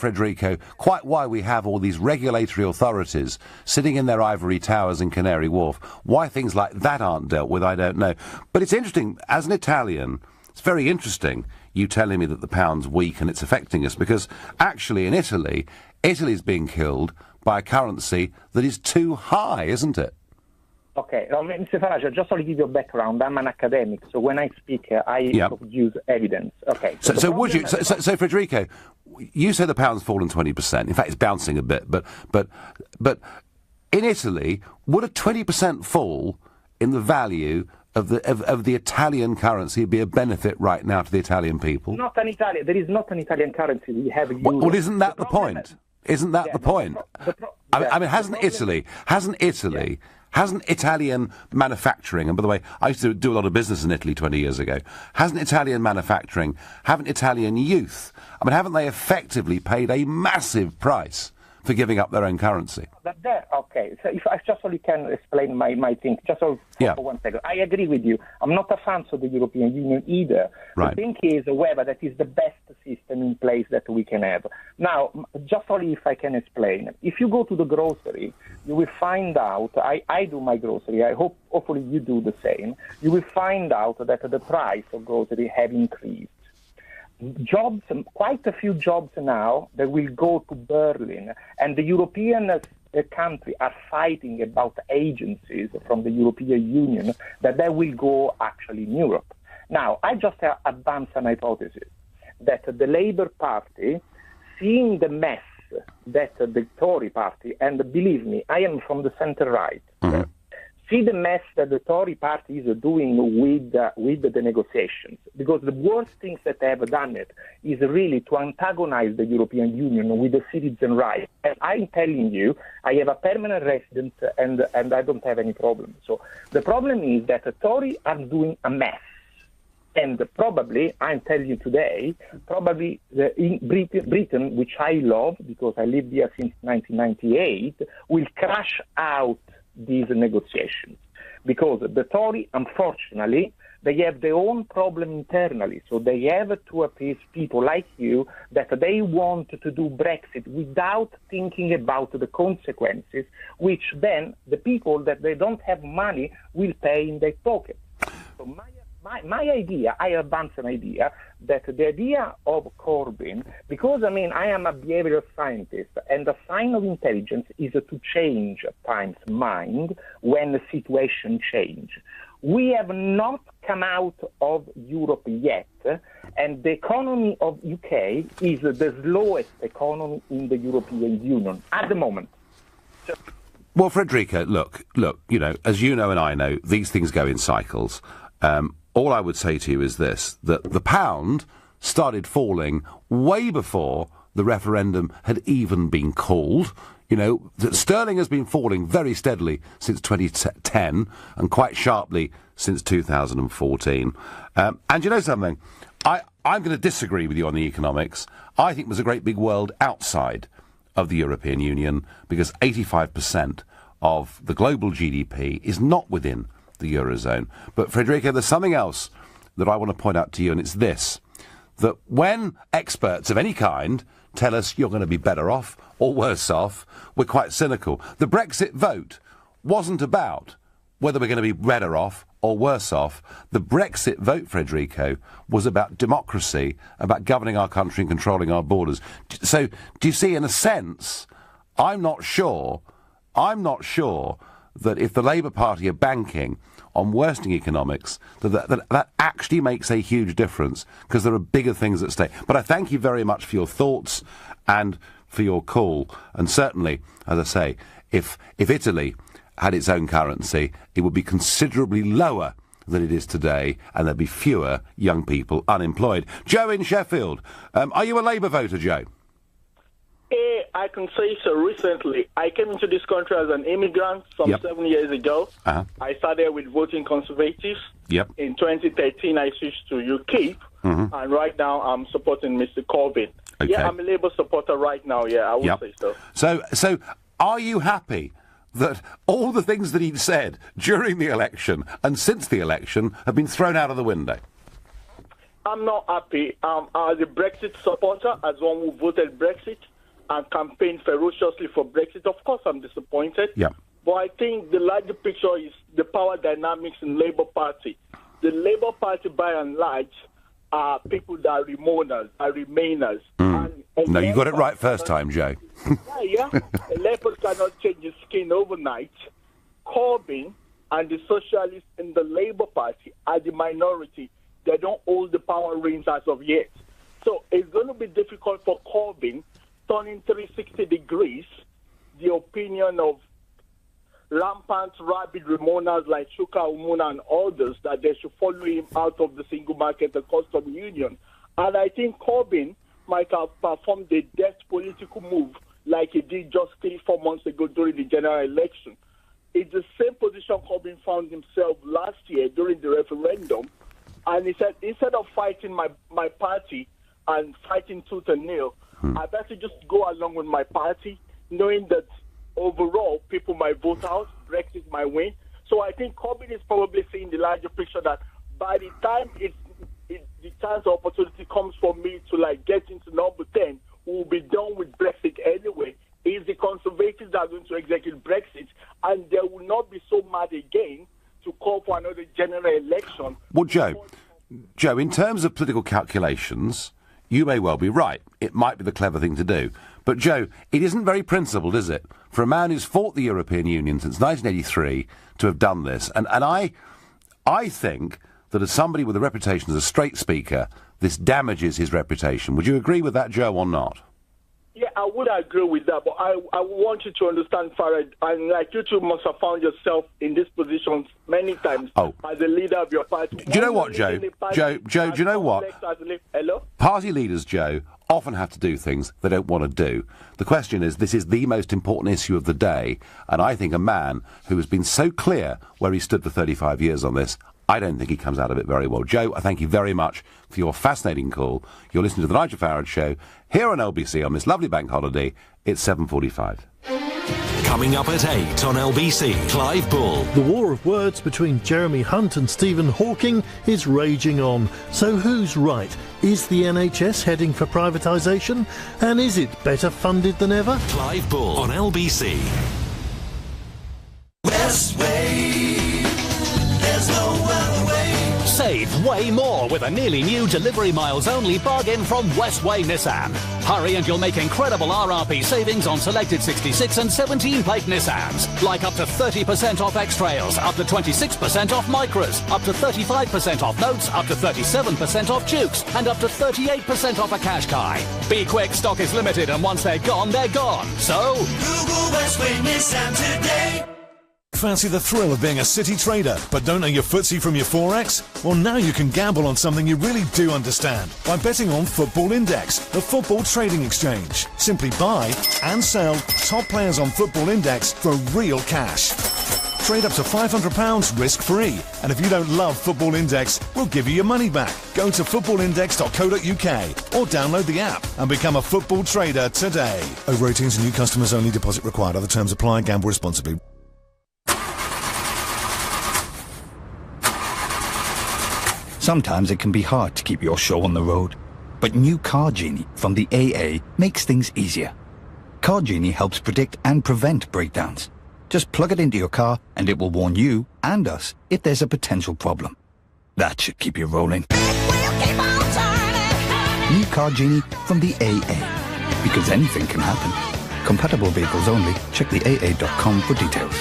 why we have all these regulatory authorities sitting in their ivory towers in Canary Wharf. Why things like that aren't dealt with, I don't know. But it's interesting, as an Italian, it's very interesting you telling me that the pound's weak and it's affecting us, because actually in Italy's being killed by a currency that is too high, isn't it? Okay, Mr. Farage, just to give you a background, I'm an academic, so when I speak, I use evidence. Okay. So would you? So Federico, you say the pound's fallen 20%. In fact, it's bouncing a bit. But in Italy, would a 20% fall in the value of the Italian currency be a benefit right now to the Italian people? Not an Italian. There is not an Italian currency. We have euro. Well, isn't that the point? Isn't that the point? I mean, hasn't Italian manufacturing, and by the way, I used to do a lot of business in Italy 20 years ago, haven't Italian youth, haven't they effectively paid a massive price for giving up their own currency? Okay, so if I just only can explain my thing, just for 1 second. I agree with you. I'm not a fan of the European Union either. Right. The thing is, however, that is the best system in place that we can have. Now, just only if I can explain. If you go to the grocery, you will find out, I do my grocery, hopefully you do the same, you will find out that the price of grocery have increased. Jobs, quite a few jobs now, that will go to Berlin, and the European country are fighting about agencies from the European Union that they will go actually in Europe. Now, I just advance an hypothesis that the Labour Party, seeing the mess that the Tory party, and believe me, I am from the centre-right, see the mess that the Tory party is doing with the negotiations, because the worst things that they have done is really to antagonize the European Union with the citizen rights. And I'm telling you, I have a permanent residence and I don't have any problem. So the problem is that the Tories are doing a mess. And probably, I'm telling you today, in Britain, which I love because I lived here since 1998, will crash out these negotiations, because the Tory, unfortunately, they have their own problem internally, so they have to appease people like you that they want to do Brexit without thinking about the consequences, which then the people that they don't have money will pay in their pocket. So my idea, I advance an idea, that the idea of Corbyn, because, I am a behavioral scientist, and the sign of intelligence is to change time's mind when the situation changes. We have not come out of Europe yet, and the economy of UK is the slowest economy in the European Union at the moment. Well, Frederica, look, as you know and I know, these things go in cycles. All I would say to you is this, that the pound started falling way before the referendum had even been called. That sterling has been falling very steadily since 2010 and quite sharply since 2014. And you know something? I'm going to disagree with you on the economics. I think there's a great big world outside of the European Union, because 85% of the global GDP is not within the Eurozone. But, Federica, there's something else that I want to point out to you, and it's this, that when experts of any kind tell us you're going to be better off or worse off, we're quite cynical. The Brexit vote wasn't about whether we're going to be better off or worse off. The Brexit vote, Federico, was about democracy, about governing our country and controlling our borders. So, do you see, in a sense, I'm not sure that if the Labour Party are banking on worsening economics, that actually makes a huge difference, because there are bigger things at stake. But I thank you very much for your thoughts and for your call. And certainly, as I say, if Italy had its own currency, it would be considerably lower than it is today, and there'd be fewer young people unemployed. Joe in Sheffield, are you a Labour voter, Joe? I can say so. Recently, I came into this country as an immigrant some 7 years ago. I started with voting Conservatives. In 2013, I switched to UKIP, and right now I'm supporting Mr. Corbyn. Okay. Yeah, I'm a Labour supporter right now, I would say so. So are you happy that all the things that he'd said during the election and since the election have been thrown out of the window? I'm not happy. As a Brexit supporter, as one who voted Brexit and campaigned ferociously for Brexit, of course I'm disappointed. But I think the larger picture is the power dynamics in Labour Party. The Labour Party, by and large, are people that are remainers. No, you got it right first time, Joe. A leopard cannot change his skin overnight. Corbyn and the socialists in the Labour Party are the minority. They don't hold the power reins as of yet. So it's going to be difficult for Corbyn, turning 360 degrees, the opinion of rampant, rabid Remoaners like Shuka Umuna and others, that they should follow him out of the single market and custom union. And I think Corbyn might have performed a deft political move like he did just 3-4 months ago during the general election. It's the same position Corbyn found himself last year during the referendum. And he said, instead of fighting my party and fighting tooth and nail, I better just go along with my party, knowing that overall people might vote out, Brexit might win. So I think Corbyn is probably seeing the larger picture that by the time the chance or opportunity comes for me to get into number 10, we'll be done with Brexit anyway. It's the Conservatives that are going to execute Brexit, and they will not be so mad again to call for another general election. Well, Joe, in terms of political calculations, you may well be right. It might be the clever thing to do. But, Joe, it isn't very principled, is it, for a man who's fought the European Union since 1983 to have done this? And I think that as somebody with a reputation as a straight speaker, this damages his reputation. Would you agree with that, Joe, or not? Yeah, I would agree with that, but I want you to understand, Farage, and like you two must have found yourself in this position many times as a leader of your party. Do you know what, Joe? Joe, do you know what? Hello? Party leaders, Joe, often have to do things they don't want to do. The question is, this is the most important issue of the day, and I think a man who has been so clear where he stood for 35 years on this, I don't think he comes out of it very well. Joe, I thank you very much for your fascinating call. You're listening to the Nigel Farage Show here on LBC on this lovely bank holiday. It's 7:45. Coming up at 8 on LBC, Clive Bull. The war of words between Jeremy Hunt and Stephen Hawking is raging on. So who's right? Is the NHS heading for privatisation? And is it better funded than ever? Clive Bull on LBC. West Way, there's no other way. Save way more with a nearly new delivery miles only bargain from Westway Nissan. Hurry and you'll make incredible RRP savings on selected 66 and 17 plate Nissans, like up to 30% off X-Trails, up to 26% off Micras, up to 35% off Notes, up to 37% off Dukes, and up to 38% off a Qashqai. Be quick, stock is limited, and once they're gone, they're gone. So Google Westway Nissan today. Fancy the thrill of being a city trader, but don't know your footsie from your Forex? Well, now you can gamble on something you really do understand by betting on Football Index, the football trading exchange. Simply buy and sell top players on Football Index for real cash. Trade up to £500 risk-free. And if you don't love Football Index, we'll give you your money back. Go to footballindex.co.uk or download the app and become a football trader today. Over 18s and new customers only. Deposit required. Other terms apply. Gamble responsibly. Sometimes it can be hard to keep your show on the road, but new Car Genie from the AA makes things easier. Car Genie helps predict and prevent breakdowns. Just plug it into your car and it will warn you and us if there's a potential problem. That should keep you rolling. New Car Genie from the AA, because anything can happen. Compatible vehicles only. Check the AA.com for details.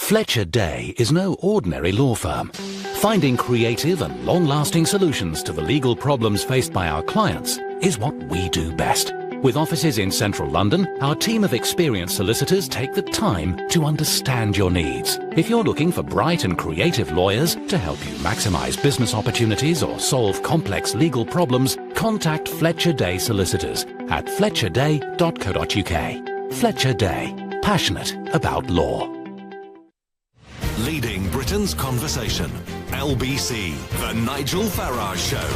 Fletcher Day is no ordinary law firm. Finding creative and long-lasting solutions to the legal problems faced by our clients is what we do best. With offices in central London, our team of experienced solicitors take the time to understand your needs. If you're looking for bright and creative lawyers to help you maximise business opportunities or solve complex legal problems, contact Fletcher Day Solicitors at fletcherday.co.uk. Fletcher Day, passionate about law. Leading Britain's conversation. LBC, The Nigel Farage Show.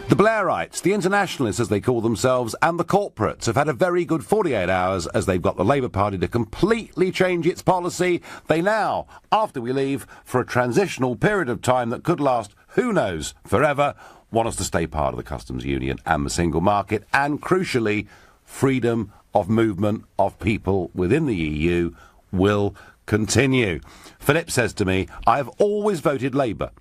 The Blairites, the internationalists as they call themselves, and the corporates have had a very good 48 hours as they've got the Labour Party to completely change its policy. They now, after we leave for a transitional period of time that could last, who knows, forever, want us to stay part of the customs union and the single market, and crucially, freedom of movement of people within the EU will continue. Philip says to me, I have always voted Labour.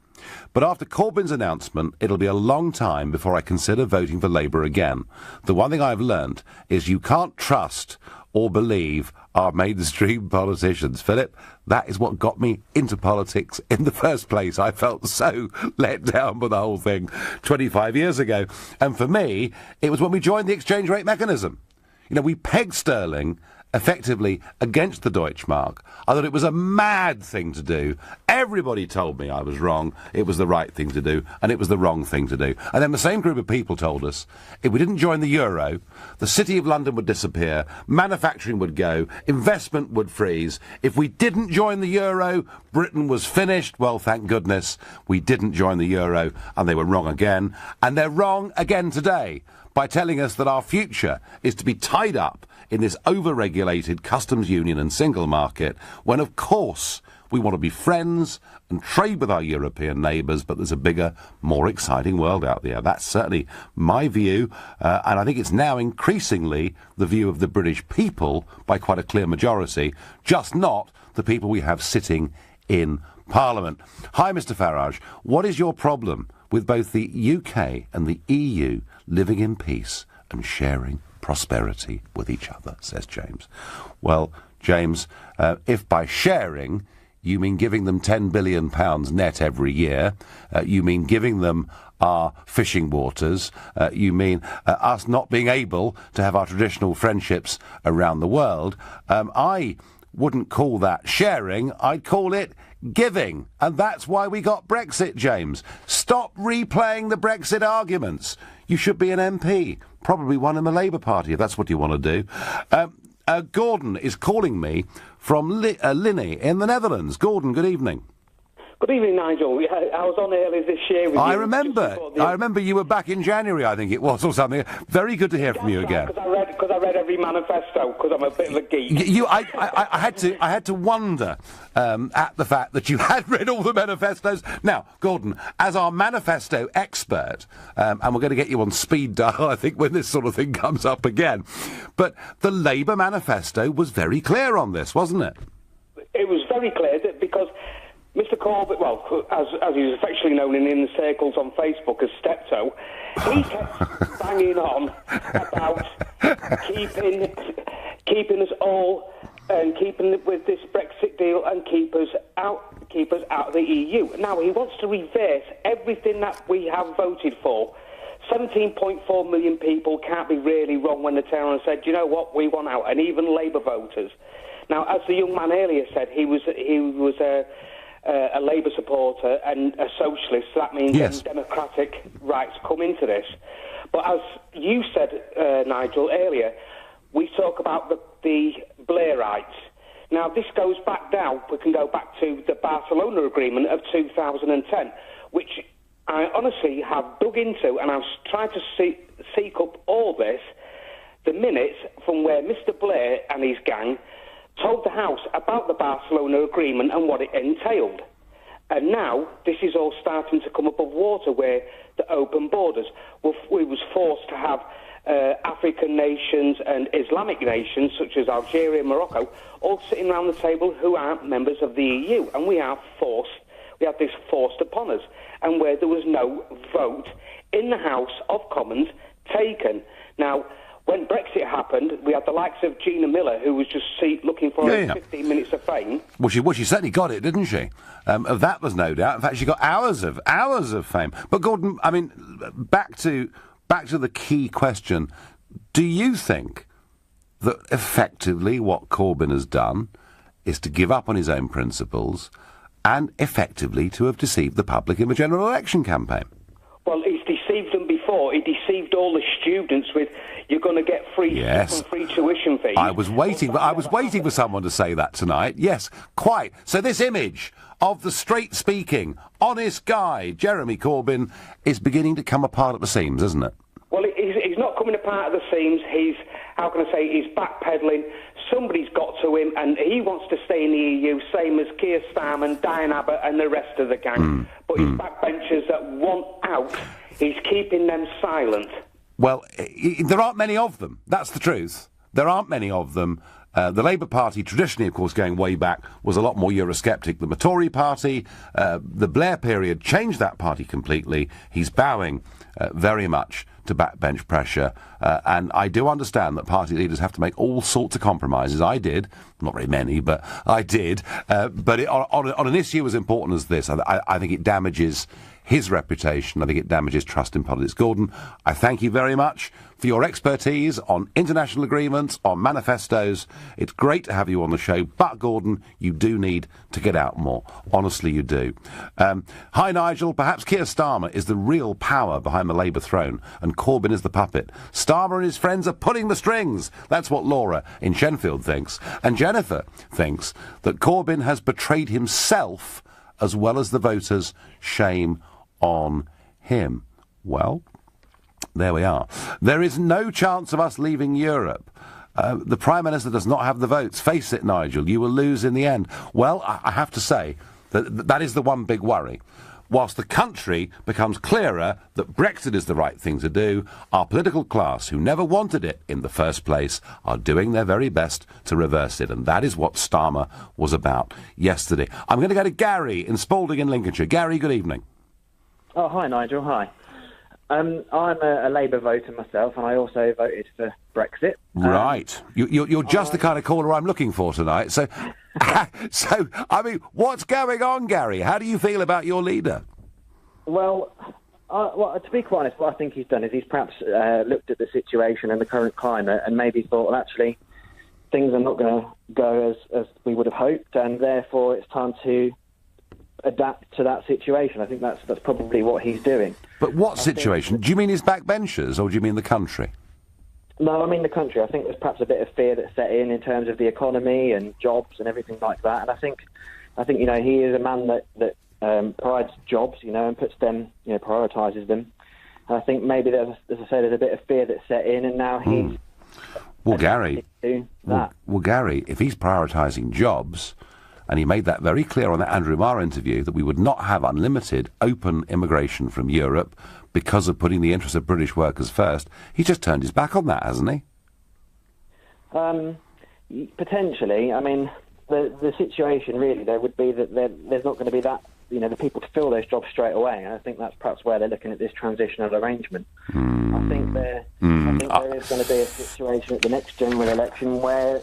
But after Corbyn's announcement, it'll be a long time before I consider voting for Labour again. The one thing I've learnt is you can't trust or believe our mainstream politicians. Philip, that is what got me into politics in the first place. I felt so let down by the whole thing 25 years ago. And for me, it was when we joined the exchange rate mechanism. You know, we pegged sterling effectively against the Deutschmark. I thought it was a mad thing to do. Everybody told me I was wrong. It was the right thing to do, and it was the wrong thing to do. And then the same group of people told us if we didn't join the euro, the City of London would disappear, manufacturing would go, investment would freeze. If we didn't join the euro, Britain was finished. Well, thank goodness we didn't join the euro, and they were wrong again. And they're wrong again today by telling us that our future is to be tied up in this over-regulated customs union and single market, when of course we want to be friends and trade with our European neighbours, but there's a bigger, more exciting world out there. That's certainly my view, and I think it's now increasingly the view of the British people by quite a clear majority, just not the people we have sitting in Parliament. Hi, Mr Farage. What is your problem with both the UK and the EU living in peace and sharing prosperity with each other, says James. Well, James, if by sharing you mean giving them £10 billion net every year, you mean giving them our fishing waters, you mean us not being able to have our traditional friendships around the world, I wouldn't call that sharing, I'd call it giving. And that's why we got Brexit, James. Stop replaying the Brexit arguments. You should be an MP, probably one in the Labour Party, if that's what you want to do. Gordon is calling me from Linney in the Netherlands. Gordon, good evening. Good evening, Nigel. I was on earlier this year with you. I remember you were back in January, I think it was, or something. Very good to hear from you again. Because I read every manifesto, because I'm a bit of a geek. I had to wonder at the fact that you had read all the manifestos. Now, Gordon, as our manifesto expert, and we're going to get you on speed dial, I think, when this sort of thing comes up again, but the Labour manifesto was very clear on this, wasn't it? It was very clear because Mr Corbyn, well, as he's affectionately known in the circles on Facebook as Steptoe, he kept banging on about keeping us all and keeping with this Brexit deal and keep us out of the EU. Now he wants to reverse everything that we have voted for. 17.4 million people can't be really wrong when they turn around and said, you know what, we want out, and even Labour voters. Now, as the young man earlier said, he was a Labour supporter and a socialist, so that means democratic rights come into this. But as you said, Nigel, earlier, we talk about the Blairites. Now, this goes back now, we can go back to the Barcelona Agreement of 2010, which I honestly have dug into, and I've tried to seek up all this, the minutes from where Mr Blair and his gang told the House about the Barcelona Agreement and what it entailed. And now this is all starting to come above water, where the open borders, we was forced to have African nations and Islamic nations such as Algeria and Morocco all sitting around the table who aren't members of the EU, and we have this forced upon us, and where there was no vote in the House of Commons taken. Now, when Brexit happened, we had the likes of Gina Miller, who was just looking for 15 minutes of fame. Well, she certainly got it, didn't she? Of that was no doubt. In fact, she got hours of fame. But Gordon, I mean, back to the key question: do you think that effectively what Corbyn has done is to give up on his own principles and effectively to have deceived the public in the general election campaign? Well, he's deceived them before. He deceived all the students with, you're going to get free stuff and free tuition fees. I was waiting for someone to say that tonight. Yes, quite. So this image of the straight-speaking, honest guy, Jeremy Corbyn, is beginning to come apart at the seams, isn't it? Well, he's not coming apart at the seams. He's backpedalling. Somebody's got to him, and he wants to stay in the EU, same as Keir Starmer, Diane Abbott and the rest of the gang. But his backbenchers that want out, he's keeping them silent. Well, there aren't many of them. That's the truth. There aren't many of them. The Labour Party, traditionally, of course, going way back, was a lot more Eurosceptic than the Tory Party. The Blair period changed that party completely. He's bowing very much to backbench pressure. And I do understand that party leaders have to make all sorts of compromises. I did. Not very many, but I did. But on an issue as important as this, I think it damages his reputation. I think it damages trust in politics. Gordon, I thank you very much for your expertise on international agreements, on manifestos. It's great to have you on the show, but, Gordon, you do need to get out more. Honestly, you do. Hi, Nigel. Perhaps Keir Starmer is the real power behind the Labour throne, and Corbyn is the puppet. Starmer and his friends are pulling the strings. That's what Laura in Shenfield thinks. And Jennifer thinks that Corbyn has betrayed himself as well as the voters. Shame on him. Well, there we are. There is no chance of us leaving Europe. The Prime Minister does not have the votes. Face it, Nigel, you will lose in the end. Well, I have to say that is the one big worry. Whilst the country becomes clearer that Brexit is the right thing to do, our political class, who never wanted it in the first place, are doing their very best to reverse it. And that is what Starmer was about yesterday. I'm going to go to Gary in Spalding in Lincolnshire. Gary, good evening. Oh, hi, Nigel. Hi. I'm a Labour voter myself, and I also voted for Brexit. Right. You're just the kind of caller I'm looking for tonight. So, I mean, what's going on, Gary? How do you feel about your leader? Well, to be quite honest, what I think he's done is he's perhaps looked at the situation and the current climate and maybe thought, well, actually, things are not going to go as we would have hoped, and therefore it's time to adapt to that situation. I think that's probably what he's doing. But what situation? Do you mean his backbenchers, or do you mean the country? No, I mean the country. I think there's perhaps a bit of fear that set in terms of the economy and jobs and everything like that. And I think he is a man that prides jobs, and puts them, prioritises them. And I think maybe there's a bit of fear that set in, and now he's well, Gary. Do that. Well, Gary, if he's prioritising jobs. And he made that very clear on that Andrew Marr interview, that we would not have unlimited, open immigration from Europe because of putting the interests of British workers first. He's just turned his back on that, hasn't he? Potentially. I mean, the situation really there would be that there's not going to be that, the people to fill those jobs straight away. And I think that's perhaps where they're looking at this transitional arrangement. I think there is going to be a situation at the next general election where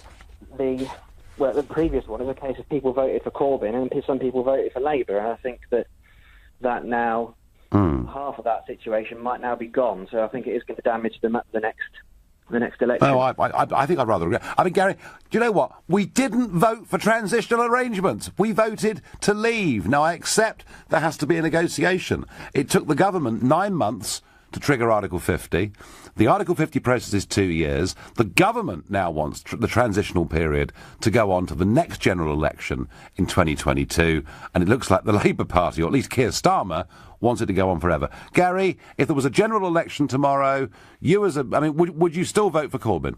the previous one is a case of people voted for Corbyn and some people voted for Labour, and I think that now half of that situation might now be gone. So I think it is going to damage the next election. Oh, I think I'd rather agree. I mean, Gary, do you know what? We didn't vote for transitional arrangements. We voted to leave. Now, I accept there has to be a negotiation. It took the government 9 months to trigger Article 50. The Article 50 process is 2 years. The government now wants the transitional period to go on to the next general election in 2022, and it looks like the Labour Party, or at least Keir Starmer, wants it to go on forever. Gary, if there was a general election tomorrow, would you still vote for Corbyn?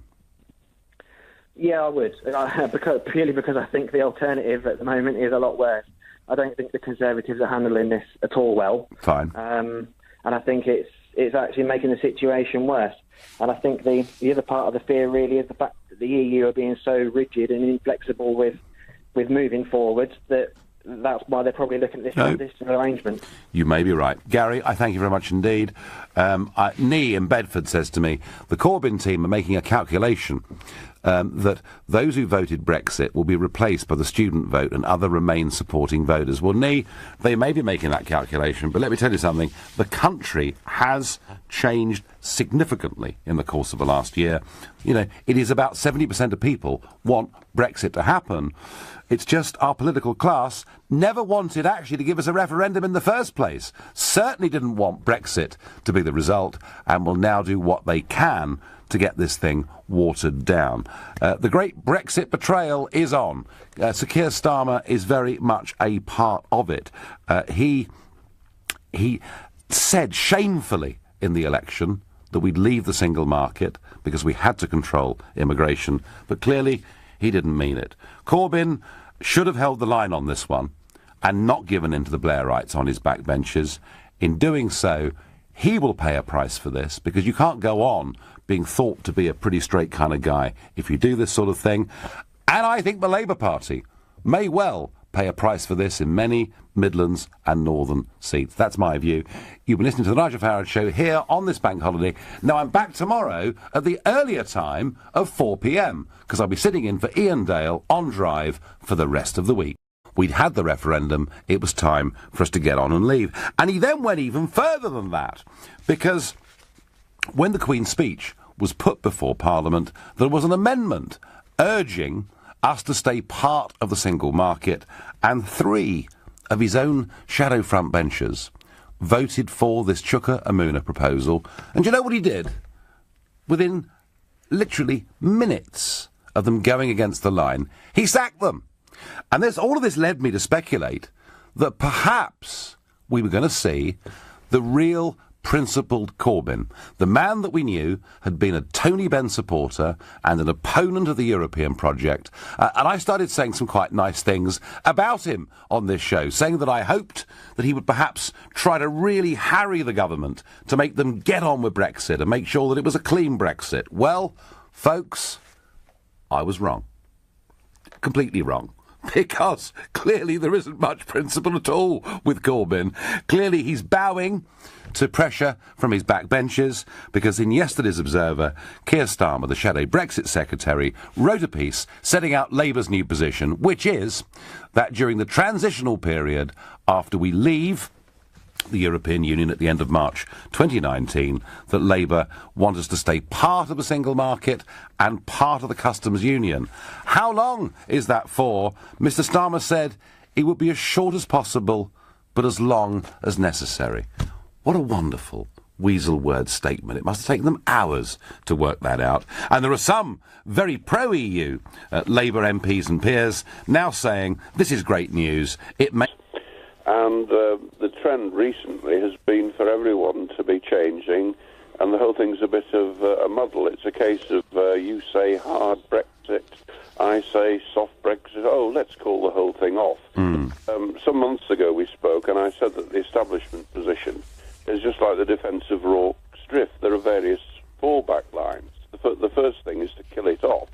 Yeah, I would, purely because I think the alternative at the moment is a lot worse. I don't think the Conservatives are handling this at all well. Fine. And I think it's actually making the situation worse. And I think the other part of the fear really is the fact that the EU are being so rigid and inflexible with moving forward that that's why they're probably looking at this transitional arrangement. You may be right. Gary, I thank you very much indeed. Nee in Bedford says to me, the Corbyn team are making a calculation that those who voted Brexit will be replaced by the student vote and other Remain supporting voters. Well, Nee, they may be making that calculation, but let me tell you something. The country has changed significantly in the course of the last year. You know, it is about 70% of people want Brexit to happen. It's just our political class never wanted actually to give us a referendum in the first place. Certainly didn't want Brexit to be the result, and will now do what they can to get this thing watered down. The great Brexit betrayal is on. Sir Keir Starmer is very much a part of it. He said shamefully in the election that we'd leave the single market because we had to control immigration, but clearly he didn't mean it. Corbyn should have held the line on this one and not given in to the Blairites on his backbenches. In doing so, he will pay a price for this, because you can't go on being thought to be a pretty straight kind of guy if you do this sort of thing. And I think the Labour Party may well pay a price for this in many Midlands and Northern seats. That's my view. You've been listening to the Nigel Farage Show here on this bank holiday. Now, I'm back tomorrow at the earlier time of 4 p.m, because I'll be sitting in for Ian Dale on Drive for the rest of the week. We'd had the referendum. It was time for us to get on and leave. And he then went even further than that, because when the Queen's speech was put before Parliament, there was an amendment urging us to stay part of the single market, and 3 of his own shadow front benchers voted for this Chuka Umunna proposal. And do you know what he did? Within literally minutes of them going against the line, he sacked them. And all of this led me to speculate that perhaps we were going to see the real principled Corbyn, the man that we knew had been a Tony Benn supporter and an opponent of the European project. And I started saying some quite nice things about him on this show, saying that I hoped that he would perhaps try to really harry the government to make them get on with Brexit and make sure that it was a clean Brexit. Well, folks, I was wrong. Completely wrong. Because clearly there isn't much principle at all with Corbyn. Clearly he's bowing to pressure from his backbenchers, because in yesterday's Observer, Keir Starmer, the shadow Brexit secretary, wrote a piece setting out Labour's new position, which is that during the transitional period after we leave the European Union at the end of March 2019, that Labour want us to stay part of the single market and part of the customs union. How long is that for? Mr Starmer said it would be as short as possible, but as long as necessary. What a wonderful weasel word statement. It must have taken them hours to work that out. And there are some very pro-EU Labour MPs and peers now saying this is great news. It may... And the trend recently has been for everyone to be changing, and the whole thing's a bit of a muddle. It's a case of you say hard Brexit, I say soft Brexit. Oh, let's call the whole thing off. Some months ago we spoke, and I said that the establishment position is just like the defence of Rorke's Drift. There are various fallback lines. The first thing is to kill it off,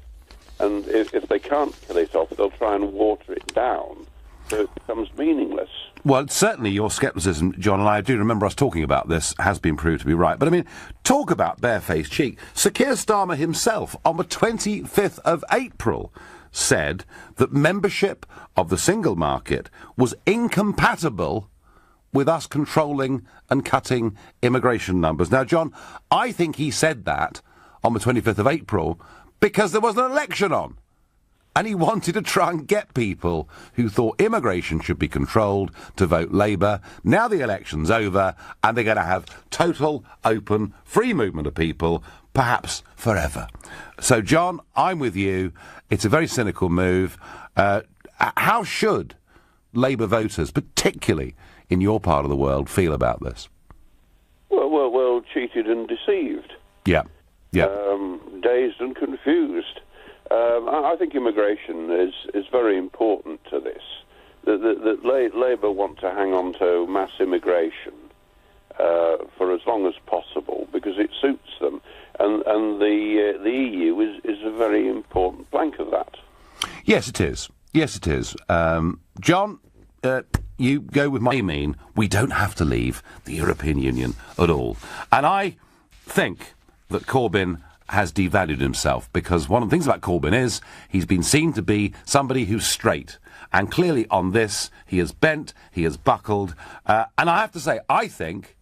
and if they can't kill it off, they'll try and water it down so it becomes meaningless. Well, certainly your scepticism, John, and I do remember us talking about this, has been proved to be right. But, I mean, talk about barefaced cheek. Sir Keir Starmer himself, on the 25th of April, said that membership of the single market was incompatible with us controlling and cutting immigration numbers. Now, John, I think he said that on the 25th of April because there was an election on. And he wanted to try and get people who thought immigration should be controlled to vote Labour. Now the election's over, and they're going to have total, open, free movement of people, perhaps forever. So, John, I'm with you. It's a very cynical move. How should Labour voters, particularly in your part of the world, feel about this? Well, cheated and deceived. Yeah. Dazed and confused. I think immigration is very important to this. That Labour want to hang on to mass immigration for as long as possible because it suits them, and the EU is a very important plank of that. Yes, it is. Yes, it is. John, you go with my mean, we don't have to leave the European Union at all. And I think that Corbyn has devalued himself, because one of the things about Corbyn is he's been seen to be somebody who's straight. And clearly on this, he has bent, he has buckled. And I have to say, I think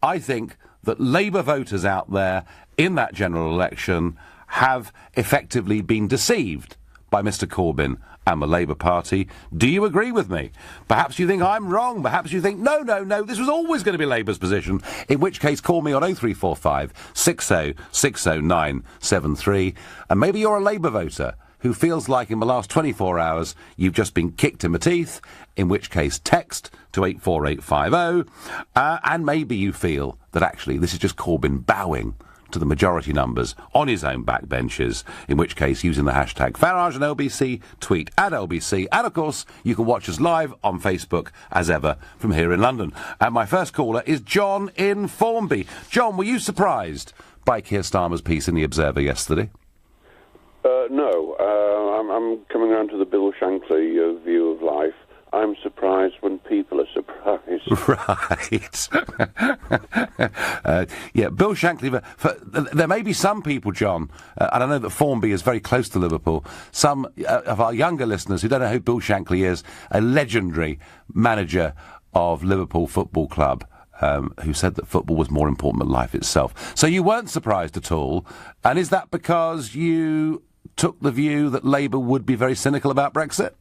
that Labour voters out there in that general election have effectively been deceived by Mr Corbyn and the Labour Party. Do you agree with me? Perhaps you think I'm wrong. Perhaps you think, no, this was always going to be Labour's position. In which case, call me on 0345 60 60973. And maybe you're a Labour voter who feels like in the last 24 hours you've just been kicked in the teeth, in which case text to 84850, and maybe you feel that actually this is just Corbyn bowing to the majority numbers on his own backbenches, in which case using the hashtag Farage and LBC, tweet at LBC, and of course you can watch us live on Facebook as ever from here in London. And my first caller is John in Formby. John, were you surprised by Keir Starmer's piece in The Observer yesterday? No. I'm coming around to the Bill Shankly view of life. I'm surprised when people are surprised. Right. Yeah, Bill Shankly. There may be some people, John, and I know that Formby is very close to Liverpool, some of our younger listeners who don't know who Bill Shankly is, a legendary manager of Liverpool Football Club, who said that football was more important than life itself. So you weren't surprised at all, and is that because you took the view that Labour would be very cynical about Brexit?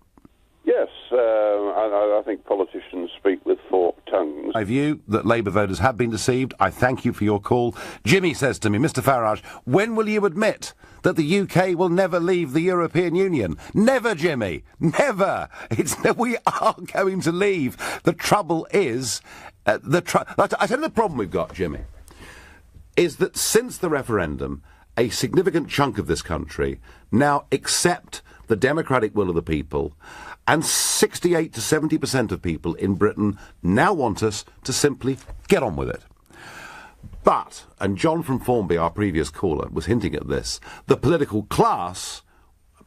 Yes, I think politicians speak with forked tongues. I view that Labour voters have been deceived. I thank you for your call. Jimmy says to me, Mr Farage, when will you admit that the UK will never leave the European Union? Never, Jimmy. Never. We are going to leave. The trouble is, I tell you the problem we've got, Jimmy, is that since the referendum, a significant chunk of this country now accept the democratic will of the people, and 68 to 70% of people in Britain now want us to simply get on with it. But, and John from Formby, our previous caller, was hinting at this, the political class,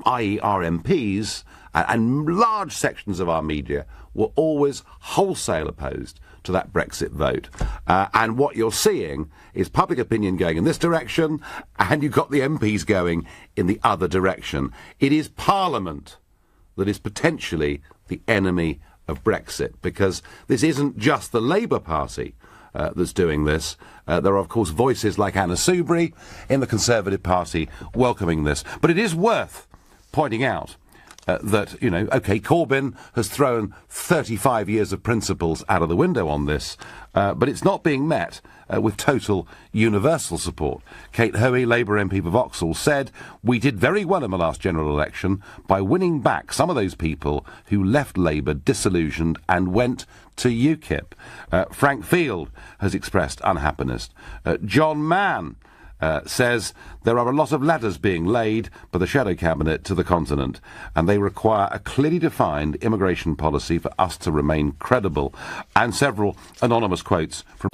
i.e. our MPs, and large sections of our media, were always wholesale opposed to that Brexit vote. And what you're seeing is public opinion going in this direction, and you've got the MPs going in the other direction. It is Parliament that is potentially the enemy of Brexit, because this isn't just the Labour Party that's doing this. There are, of course, voices like Anna Soubry in the Conservative Party welcoming this. But it is worth pointing out that, OK, Corbyn has thrown 35 years of principles out of the window on this, but it's not being met with total universal support. Kate Hoey, Labour MP for Vauxhall, said, "We did very well in the last general election by winning back some of those people who left Labour disillusioned and went to UKIP." Frank Field has expressed unhappiness. John Mann says there are a lot of ladders being laid by the shadow cabinet to the continent, and they require a clearly defined immigration policy for us to remain credible. And several anonymous quotes from...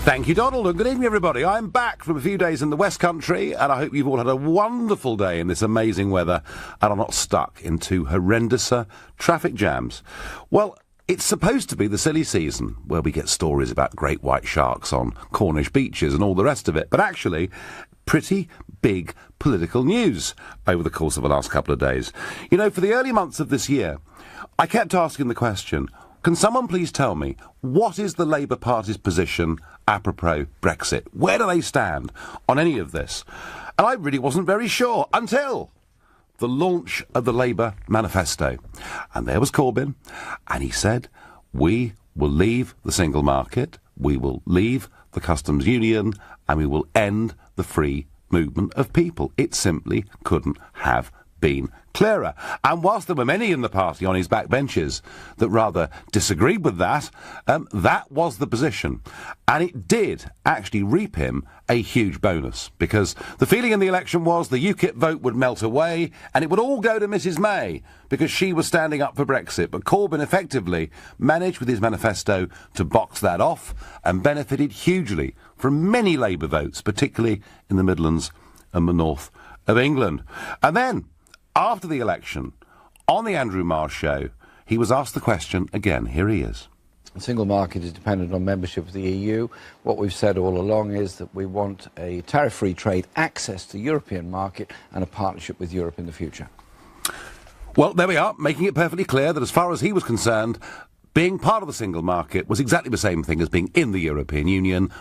Thank you, Donald, and good evening, everybody. I'm back from a few days in the West Country, and I hope you've all had a wonderful day in this amazing weather and are not stuck in two horrendous traffic jams. Well, it's supposed to be the silly season, where we get stories about great white sharks on Cornish beaches and all the rest of it. But actually, pretty big political news over the course of the last couple of days. For the early months of this year, I kept asking the question, can someone please tell me, what is the Labour Party's position apropos Brexit? Where do they stand on any of this? And I really wasn't very sure until the launch of the Labour manifesto. And there was Corbyn, and he said, we will leave the single market, we will leave the customs union, and we will end the free movement of people. It simply couldn't have been clearer. And whilst there were many in the party on his backbenches that rather disagreed with that, that was the position. And it did actually reap him a huge bonus, because the feeling in the election was the UKIP vote would melt away and it would all go to Mrs May because she was standing up for Brexit. But Corbyn effectively managed with his manifesto to box that off and benefited hugely from many Labour votes, particularly in the Midlands and the north of England. And then, after the election, on the Andrew Marr show, he was asked the question again. Here he is. The single market is dependent on membership of the EU. What we've said all along is that we want a tariff-free trade, access to the European market and a partnership with Europe in the future. Well, there we are, making it perfectly clear that as far as he was concerned, being part of the single market was exactly the same thing as being in the European Union.